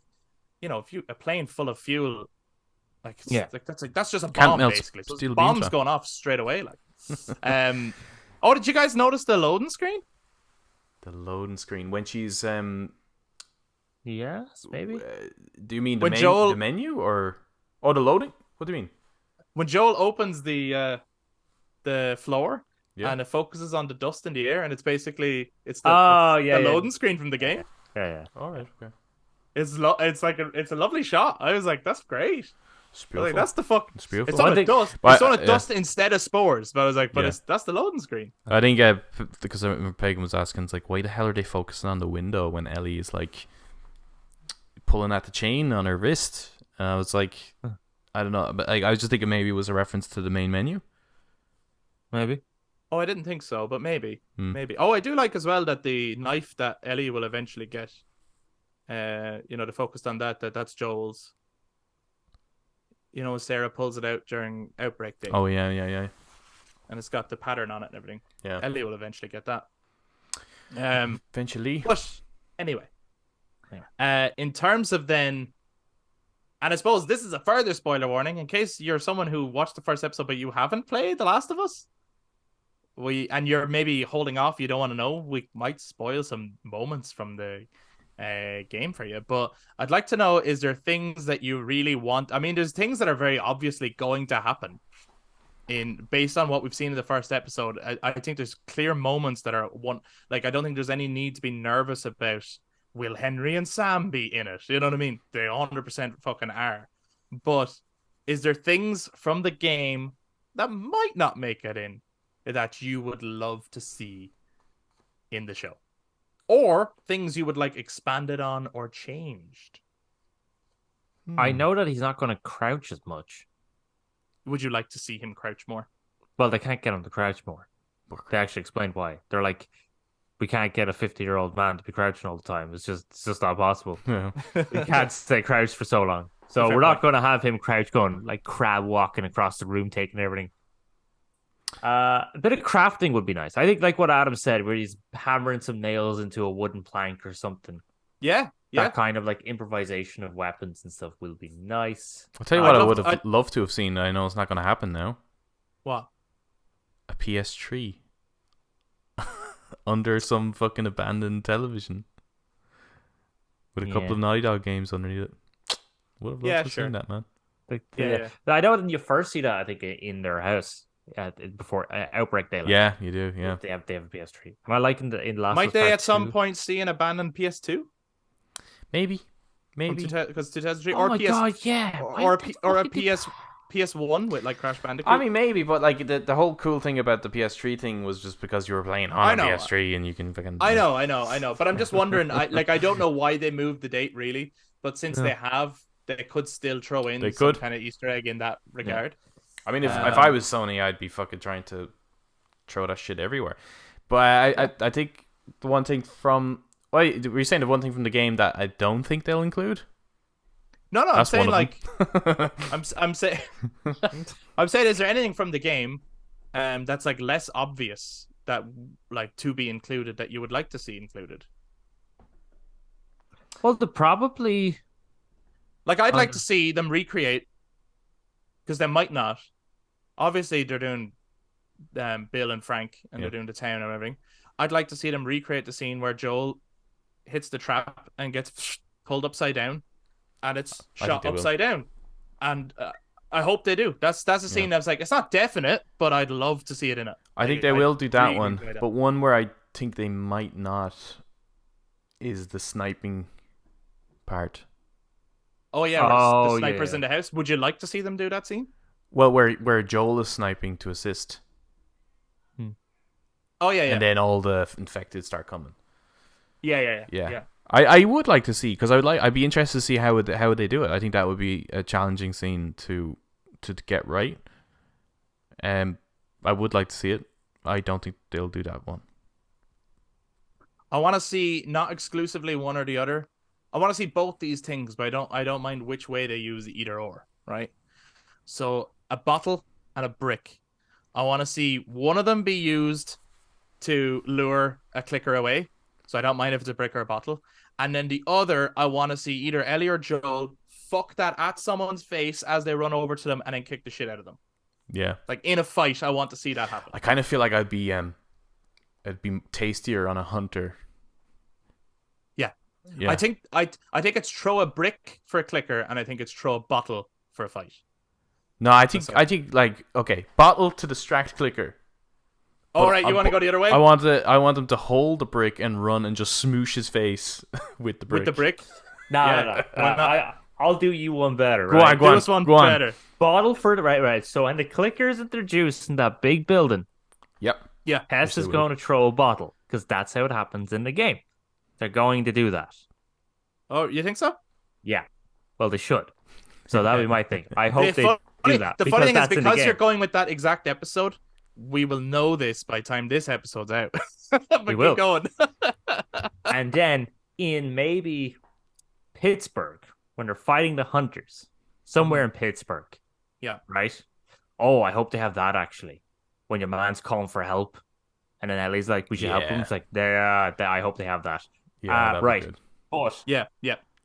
if a plane full of fuel, like that's just a bomb basically. So bombs going off straight away, like. Did you guys notice the loading screen? The loading screen when she's Yes, maybe. do you mean When the Joel menu or the loading? What do you mean? when Joel opens the floor Yeah. and it focuses on the dust in the air, and it's Oh, the yeah, yeah. loading screen from the Yeah, game. yeah. All right. Okay. It's like it's a lovely shot. I was like, that's great. It's I was like, beautiful. that's the fuck. It's It's beautiful. on One a thing, dust. It's But on a yeah, dust instead of spores. But I was like, yeah. that's the loading screen. I think because I remember Pagan was asking, it's like, why the hell are they focusing on the window when Ellie is like pulling at the chain on her wrist? And I was like, I don't know, but like, I was just thinking maybe it was a reference to the main menu. maybe. Oh, I didn't think so, but maybe, Hmm. maybe. Oh, I do like as well that the knife that Ellie will eventually get. They focused on that's Joel's. Sarah pulls it out during Outbreak Day, Oh yeah. and it's got the pattern on it and everything. Yeah. Ellie will eventually get that. Eventually. But anyway, in terms of then, and I suppose this is a further spoiler warning in case you're someone who watched the first episode but you haven't played The Last of Us. And you're maybe holding off, you don't want to know. We might spoil some moments from the game for you, but I'd like to know: is there things that you really want? I mean, there's things that are very obviously going to happen based on what we've seen in the first episode. I think there's clear moments that are one. Like, I don't think there's any need to be nervous about will Henry and Sam be in it. You know what I mean? They 100% fucking are. But is there things from the game that might not make it in that you would love to see in the show? Or things you would like expanded on or changed? I know that he's not going to crouch as much. Would you like to see him crouch more? Well, they can't get him to crouch more. They actually explained why. They're like, we can't get a 50-year-old man to be crouching all the time. It's just not possible. Yeah. He can't stay crouched for so long. So Fair we're not point. going to have him crouch going like crab walking across the room, taking everything. A bit of crafting would be nice. I think like what Adam said, where he's hammering some nails into a wooden plank or something. Yeah. That kind of like improvisation of weapons and stuff will be nice. I'll tell you I'd what I love would to- have loved to have seen. I know it's not going to happen now. What? A PS3 under some fucking abandoned television with a couple Yeah. of Naughty Dog games underneath it. Would have loved Yeah, to have sure. seen that, man. Yeah. I know when you first see that, I think in their house before Outbreak Day. Like, Yeah, you do. Yeah, they have a PS3. Am I liking in Last of Might Us they Part at some 2? point see an abandoned PS2? maybe. Because 2003 Oh or my PS god, yeah. or a PS1 with like Crash Bandicoot. I mean, maybe, but like the whole cool thing about the PS3 thing was just because you were playing I on a know. PS3 and you can fucking. I know. But I'm just wondering. I don't know why they moved the date really, but since they could still throw in some kind of Easter egg in that regard. I mean, if I was Sony, I'd be fucking trying to throw that shit everywhere. But I think the one thing from were you saying the one thing from the game that I don't think they'll include? No, I'm That's saying one like of them. I'm saying I'm saying, is there anything from the game that's like less obvious that like to be included that you would like to see included? Well, the probably Like, I'd like to see them recreate, because they might not. Obviously, they're doing Bill and Frank, and they're doing the town and everything. I'd like to see them recreate the scene where Joel hits the trap and gets pulled upside down, and it's shot upside down. And I hope they do. That's a scene that's like, it's not definite, but I'd love to see it in it. I think they will do that really one, enjoy that. but one where I think they might not is the sniping part. Oh yeah, where the yeah, snipers in the house. Would you like to see them do that scene? Well, where Joel is sniping to assist, Oh yeah. and then all the infected start coming. Yeah. I would like to see, because I'd be interested to see how would they do it. I think that would be a challenging scene to get right. I would like to see it. I don't think they'll do that one. I want to see not exclusively one or the other. I want to see both these things, but I don't mind which way they use either or, right? So a bottle and a brick. I want to see one of them be used to lure a clicker away. So I don't mind if it's a brick or a bottle. And then the other, I want to see either Ellie or Joel fuck that at someone's face as they run over to them and then kick the shit out of them. Yeah. Like in a fight, I want to see that happen. I kind of feel like I'd be tastier on a hunter Yeah. I think it's throw a brick for a clicker, and I think it's throw a bottle for a fight. No, I think like okay, bottle to distract clicker. All But right, you want to go the other way I want him to hold the brick and run and just smoosh his face with the brick. with the brick? No, Yeah, no, no. why not? I'll do you one better. Go Right? on, go Do on, us one go on. better. Bottle for the right. So when the clickers introduced in that big building, Yep. Yeah. Hess they is will. going to throw a bottle because that's how it happens in the game. They're going to do that. Oh, you think so? Yeah. Well, they should. So that would be my thing. I hope they do that. The funny thing is, that's in the because game. you're going with that exact episode, we will know this by the time this episode's out. But We keep will. going. And then in maybe Pittsburgh, when they're fighting the hunters, somewhere in Pittsburgh. Yeah. Right? Oh, I hope they have that actually. When your man's calling for help. And then Ellie's like, we should help him. Yeah. It's like, I hope they have that. Yeah, that'd be right. good. But Yeah.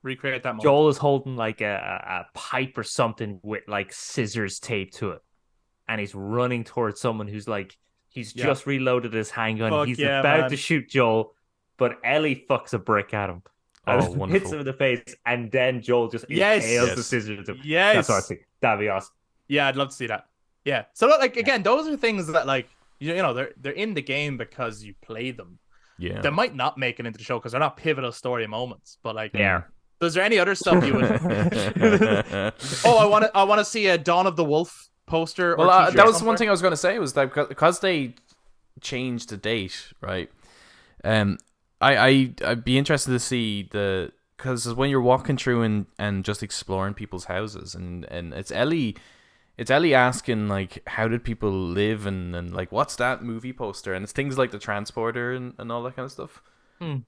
Recreate that moment. Joel is holding like a pipe or something with like scissors taped to it. And he's running towards someone who's like, he's just reloaded his handgun. Fuck He's yeah, about man. to shoot Joel, but Ellie fucks a brick at him. Oh, And wonderful. hits him in the face, and then Joel just Yes. impales the Yes. scissors at him. Yes. That's what I think. That'd be awesome. Yeah, I'd love to see that. Yeah. So like again, those are things that like you know they're in the game because you play them. Yeah. They might not make it into the show because they're not pivotal story moments. But like, Yeah. is there any other stuff you would? Oh, I want to see a Dawn of the Wolf poster. Well, or t-shirt that was somewhere. one thing I was going to say was that because they changed the date, right? I'd be interested to see because when you're walking through and just exploring people's houses and it's Ellie asking like how did people live and like what's that movie poster, and it's things like the transporter and all that kind of stuff.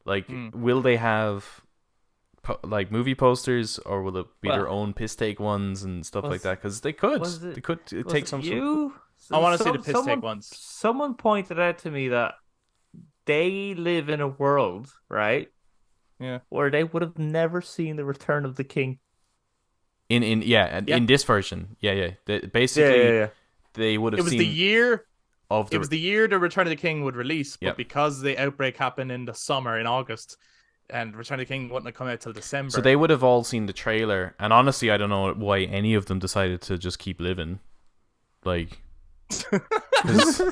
Like will they have like movie posters, or will it be their own piss take ones and stuff like that? Because they could take some you. I want to see the piss take ones. Someone pointed out to me that they live in a world, right? Yeah. Where they would have never seen the Return of the King. In this version, basically they would have It was seen the year. of the It was the year the Return of the King would release, but Yep. because the outbreak happened in the summer in August, and Return of the King wouldn't have come out till December. so they would have all seen the trailer, and honestly, I don't know why any of them decided to just keep living. Like, 'cause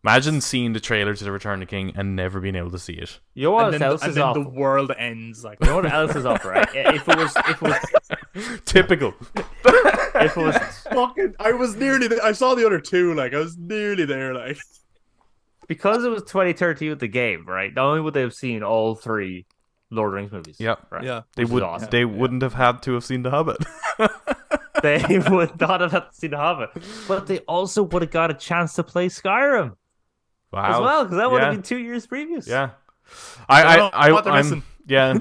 imagine seeing the trailer to the Return of the King and never being able to see it. You know what and else then is the off? world ends like. You know what else is off, right? If it was Typical. if it was Fucking, I was nearly there. I saw the other two. Like I was nearly there. Like because it was 2013 with the game, right? Not only would they have seen all three Lord of the Rings movies, Yep. right? yeah. They Which is would. awesome. They wouldn't have had to have seen The Hobbit. They would not have had to see the Hobbit, but they also would have got a chance to play Skyrim Wow. as well, because that would have Yeah. been 2 years previous. Yeah. don't know what they're I'm missing. yeah.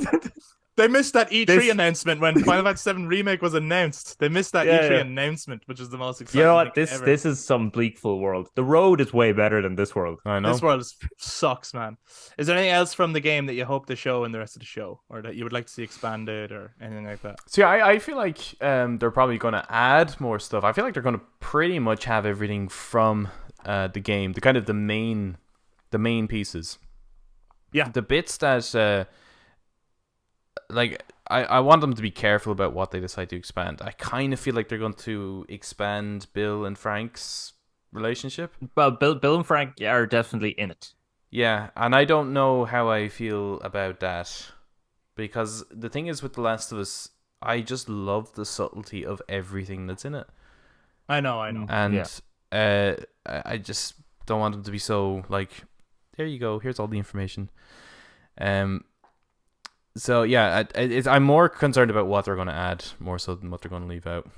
They missed that E3 This- announcement when Final Fantasy VII Remake was announced. They missed that Yeah, E3 yeah. announcement, which is the most exciting You know what? thing This ever. this is some bleakful world. The road is way better than this world. I know. This world sucks, man. Is there anything else from the game that you hope to show in the rest of the show, or that you would like to see expanded, or anything like that? See, I feel like they're probably going to add more stuff. I feel like they're going to pretty much have everything from the game, the kind of the main pieces. Yeah. The bits that like I want them to be careful about what they decide to expand. I kind of feel like they're going to expand Bill and Frank's relationship. Well, Bill and Frank are definitely in it. Yeah, and I don't know how I feel about that, because the thing is with The Last of Us, I just love the subtlety of everything that's in it. I know. And I just don't want them to be so like, there you go, here's all the information. So yeah, I'm more concerned about what they're going to add more so than what they're going to leave out.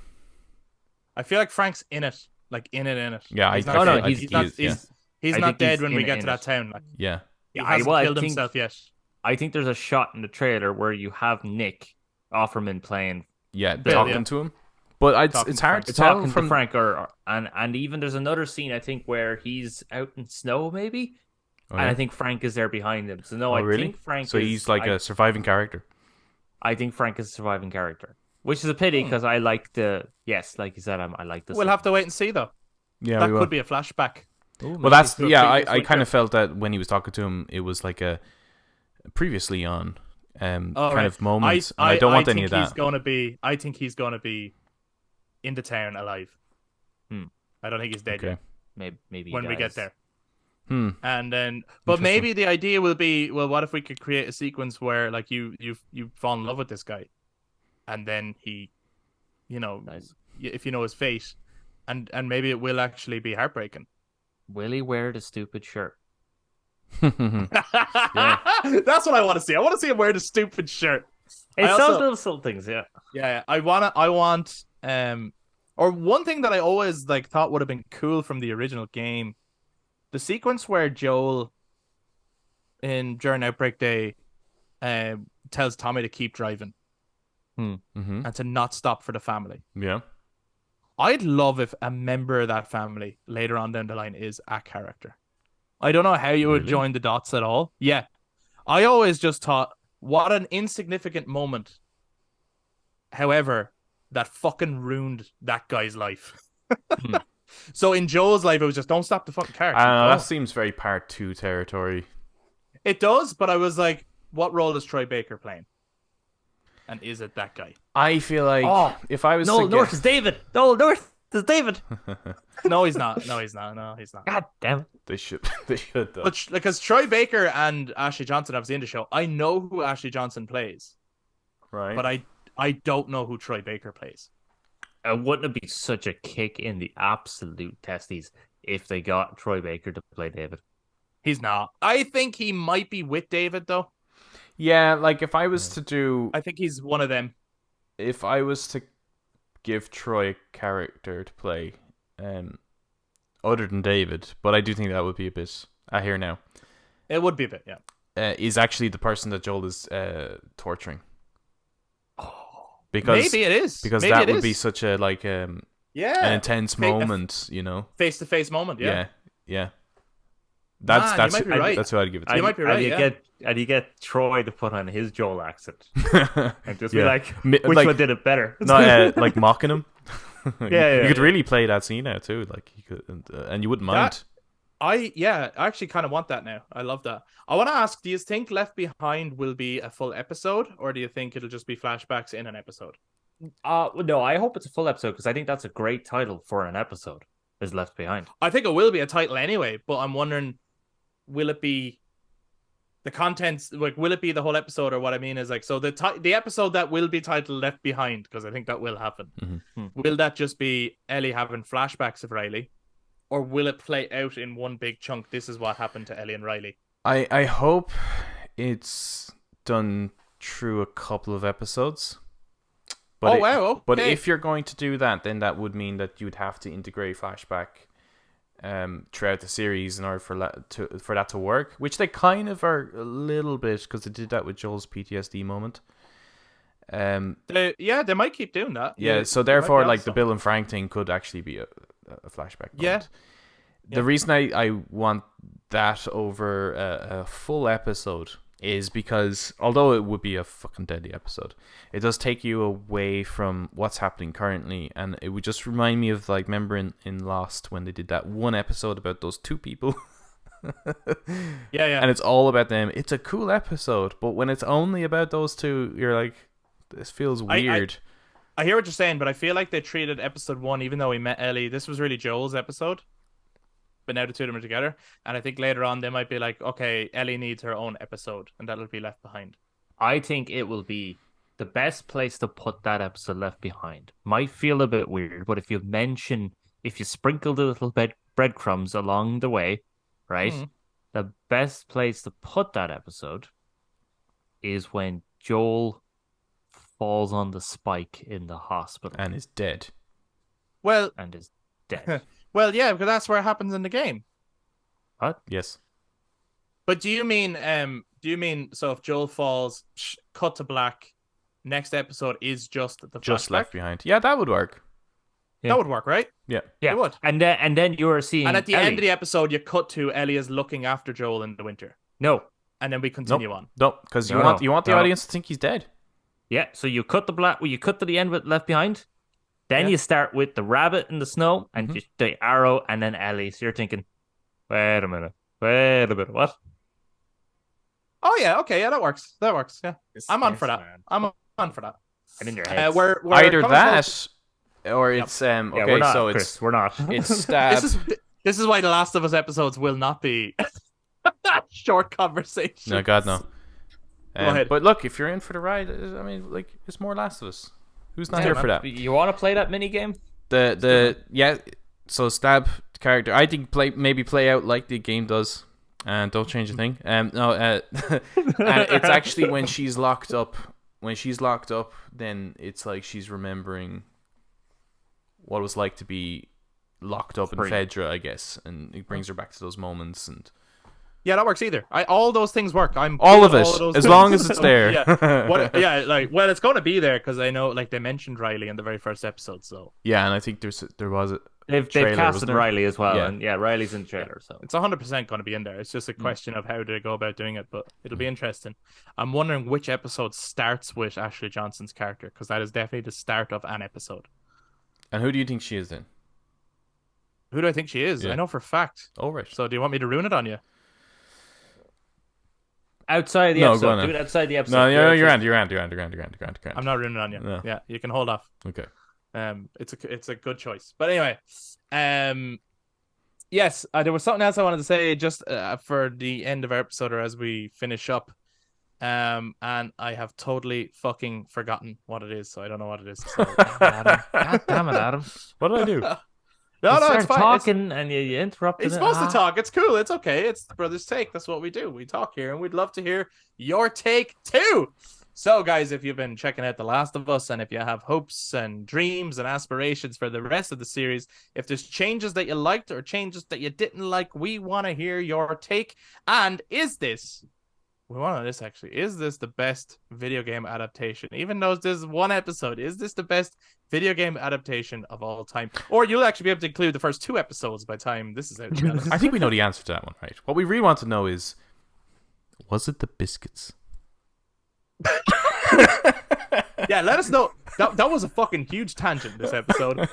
I feel like Frank's in it, like in it. Yeah, he's I not, feel like he's he not, is, yeah. he's I not think dead he's when we in get it. to that town. Like, Yeah, he I- hasn't well, I killed think- himself yet. I think there's a shot in the trailer where you have Nick Offerman playing, yeah, Bill, talking yeah. to him. But Talking it's to hard Frank. to tell talking from to Frank, and even there's another scene I think where he's out in snow maybe, Oh, and yeah? I think Frank is there behind him. So no, Oh, I really? think Frank. So is, he's like a surviving character. I think Frank is a surviving character, which is a pity because I like like you said, I like this. We'll have to wait and see though. Yeah, That we will. could be a flashback. Well, that's to a yeah. previous I kind Witcher. of felt that when he was talking to him, it was like a previously on All kind right. of moments, and I don't want any think of that. he's gonna be. I think he's gonna be in the town alive. Hmm. I don't think he's dead Okay. yet Maybe he when we get dies. there. Hmm. And then, but Interesting. maybe the idea will be, well, what if we could create a sequence where like you fall in love with this guy, and then he, Nice. if you know his fate, and maybe it will actually be heartbreaking. Will he wear the stupid shirt? Yeah. That's what I want to see. I want to see him wear the stupid shirt. It's those little things, yeah. Yeah, I want or one thing that I always like thought would have been cool from the original game, the sequence where Joel in during Outbreak Day tells Tommy to keep driving Mm-hmm. and to not stop for the family. Yeah. I'd love if a member of that family later on down the line is a character. I don't know how you would Really? join the dots at all. Yeah. I always just thought, what an insignificant moment. However, that fucking ruined that guy's life. So in Joel's life, it was just don't stop the fucking car. I don't know. Keep That going. seems very part 2 territory. It does, but I was like, what role is Troy Baker playing? And is it that guy? I feel like Oh, if I was No, to North get... is David. No, North is David. No, he's not. No, he's not. No, he's not. God damn it. They should. They should though. But because Troy Baker and Ashley Johnson have seen the show, I know who Ashley Johnson plays, Right. but I don't know who Troy Baker plays. Wouldn't it be such a kick in the absolute testes if they got Troy Baker to play David? He's not. I think he might be with David though. Yeah, like if I was to do... I think he's one of them. If I was to give Troy a character to play, other than David, but I do think that would be a bit... I hear now. It would be a bit, yeah. Is actually the person that Joel is torturing. Oh, Because maybe it is. Because maybe that it would be is. such a like an Yeah, intense moment, you know. face-to-face moment. Yeah. Yeah. Man, That's you might be right. that's who I'd give it to. You might be right, yeah. And you get Troy to put on his Joel accent and just be Yeah. like, which like- one did it better? Not like mocking him. Yeah, you could yeah. really play that scene out too. Like you could, and you wouldn't mind. I actually kind of want that now. I love that. I want to ask, do you think Left Behind will be a full episode, or do you think it'll just be flashbacks in an episode? No, I hope it's a full episode because I think that's a great title for an episode. Is Left Behind. I think it will be a title anyway, but I'm wondering, will it be the contents? Like, will it be the whole episode, or what I mean is like, so the episode that will be titled Left Behind, because I think that will happen. Will that just be Ellie having flashbacks of Riley, or will it play out in one big chunk? This is what happened to Ellie and Riley. I hope it's done through a couple of episodes. But wow! Okay. But if you're going to do that, then that would mean that you'd have to integrate flashback throughout the series in order for that to work, which they kind of are a little bit, because they did that with Joel's PTSD moment. They might keep doing that. Yeah, so they might therefore, be like onto the Bill and Frank thing could actually be a flashback moment. Yeah. The reason I want that over a full episode is because, although it would be a fucking deadly episode, it does take you away from what's happening currently, and it would just remind me of, like, remember in Lost when they did that one episode about those two people. Yeah. And it's all about them. It's a cool episode, but when it's only about those two, you're like, this feels weird. I hear what you're saying, but I feel like they treated episode 1, even though we met Ellie, this was really Joel's episode. But now the two of them are together. And I think later on they might be like, okay, Ellie needs her own episode, and that'll be Left Behind. I think it will be the best place to put that episode Left Behind. Might feel a bit weird, but if you sprinkle the little breadcrumbs along the way, right? The best place to put that episode is when Joel falls on the spike in the hospital And is dead. Well, and is dead. well, yeah, because that's where it happens in the game. What? Yes. But do you mean so if Joel falls, cut to black, next episode is just the Just flashback? Left Behind. Yeah, that would work. That would work, right? Yeah. Yeah, It would. and then you are seeing And at the Ellie. end of the episode, you cut to Ellie is looking after Joel in the winter, No, and then we continue on. No, because you No, want the no. audience to think he's dead. yeah. So you cut you cut to the end with Left Behind. Then you start with the rabbit in the snow and just the arrow, and then Ellie. So you're thinking, wait a minute, what? Oh yeah, okay, yeah, that works. That works. Yeah, I'm on for Biscuits, that. man. I'm on for that. And in their heads. We're Either coming that, or Yep. it's Yeah, we're okay. not, So Chris. We're not. it's This stab. is why the Last of Us episodes will not be short conversations. No, God no. Go ahead. But look, if you're in for the ride, I mean, like, it's more Last of Us. Who's not here man. for that? You want to play that mini game? Yeah. So stab character. I think play out like the game does, and don't change a thing. No. And it's actually when she's locked up. When she's locked up, then it's like she's remembering what it was like to be locked up in Fedra, I guess, and it brings her back to those moments. And yeah, that works either. All those things work. I'm all of it, all of those as things. long as it's there. Yeah. Like, well, it's going to be there because I know, like, they mentioned Riley in the very first episode. So Yeah, and I think there was a They've trailer, casted wasn't there? Riley as well, Yeah. and yeah, Riley's in the trailer. So it's 100% going to be in there. It's just a question of how they go about doing it, but it'll be interesting. I'm wondering which episode starts with Ashley Johnson's character, because that is definitely the start of an episode. And who do you think she is then? Who do I think she is? Yeah. I know for a fact. Oh, right. So do you want me to ruin it on you? outside the No, go episode, on then. do it outside the episode. No, Do it you're outside- grand. I'm not ruining it on you. No. Yeah, you can hold off. Okay. It's a good choice. But anyway, yes, there was something else I wanted to say just for the end of our episode, or as we finish up. And I have totally fucking forgotten what it is, so I don't know what it is. So, Adam. God damn it, Adam. What did I do? No, You it's start fine. talking and you interrupted. He's supposed to talk. It's cool. It's okay. It's the Brothers Take. That's what we do. We talk here, and we'd love to hear your take too. So, guys, if you've been checking out The Last of Us, and if you have hopes and dreams and aspirations for the rest of the series, if there's changes that you liked or changes that you didn't like, we want to hear your take. And is this the best video game adaptation? Even though this is one episode, is this the best video game adaptation of all time? Or you'll actually be able to include the first 2 episodes by the time this is out. To be honest. I think we know the answer to that one, right? What we really want to know is, was it the biscuits? Yeah, let us know. That was a fucking huge tangent, this episode.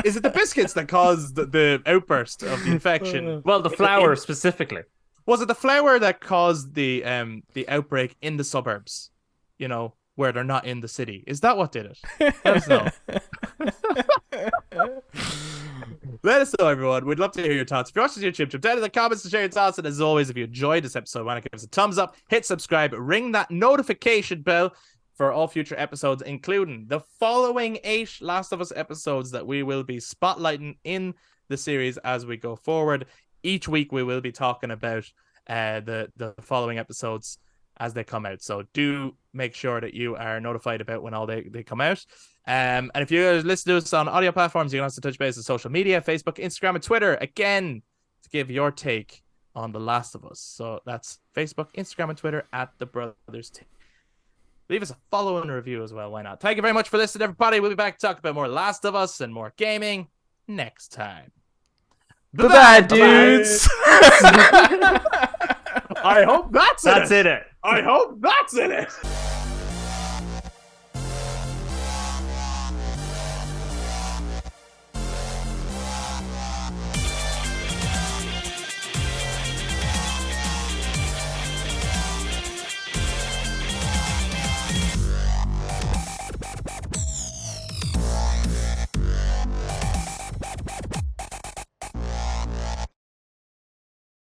Is it the biscuits that caused the outburst of the infection? Well, the flower specifically. Was it the flower that caused the outbreak in the suburbs? You know, where they're not in the city. Is that what did it? Let us know. Let us know, everyone. We'd love to hear your thoughts. If you're watching YouTube, jump down in the comments to share your thoughts. And as always, if you enjoyed this episode, want to give us a thumbs up, hit subscribe, ring that notification bell for all future episodes, including the following 8 Last of Us episodes that we will be spotlighting in the series as we go forward. Each week we will be talking about the following episodes as they come out. So do make sure that you are notified about when all they come out. And if you listen to us on audio platforms, you can also touch base on social media, Facebook, Instagram, and Twitter, again, to give your take on The Last of Us. So that's Facebook, Instagram, and Twitter at The Brothers Take. Leave us a follow and review as well. Why not? Thank you very much for listening, everybody. We'll be back to talk about more Last of Us and more gaming next time. Bye-bye, dudes! I hope that's That's in it. I hope that's in it.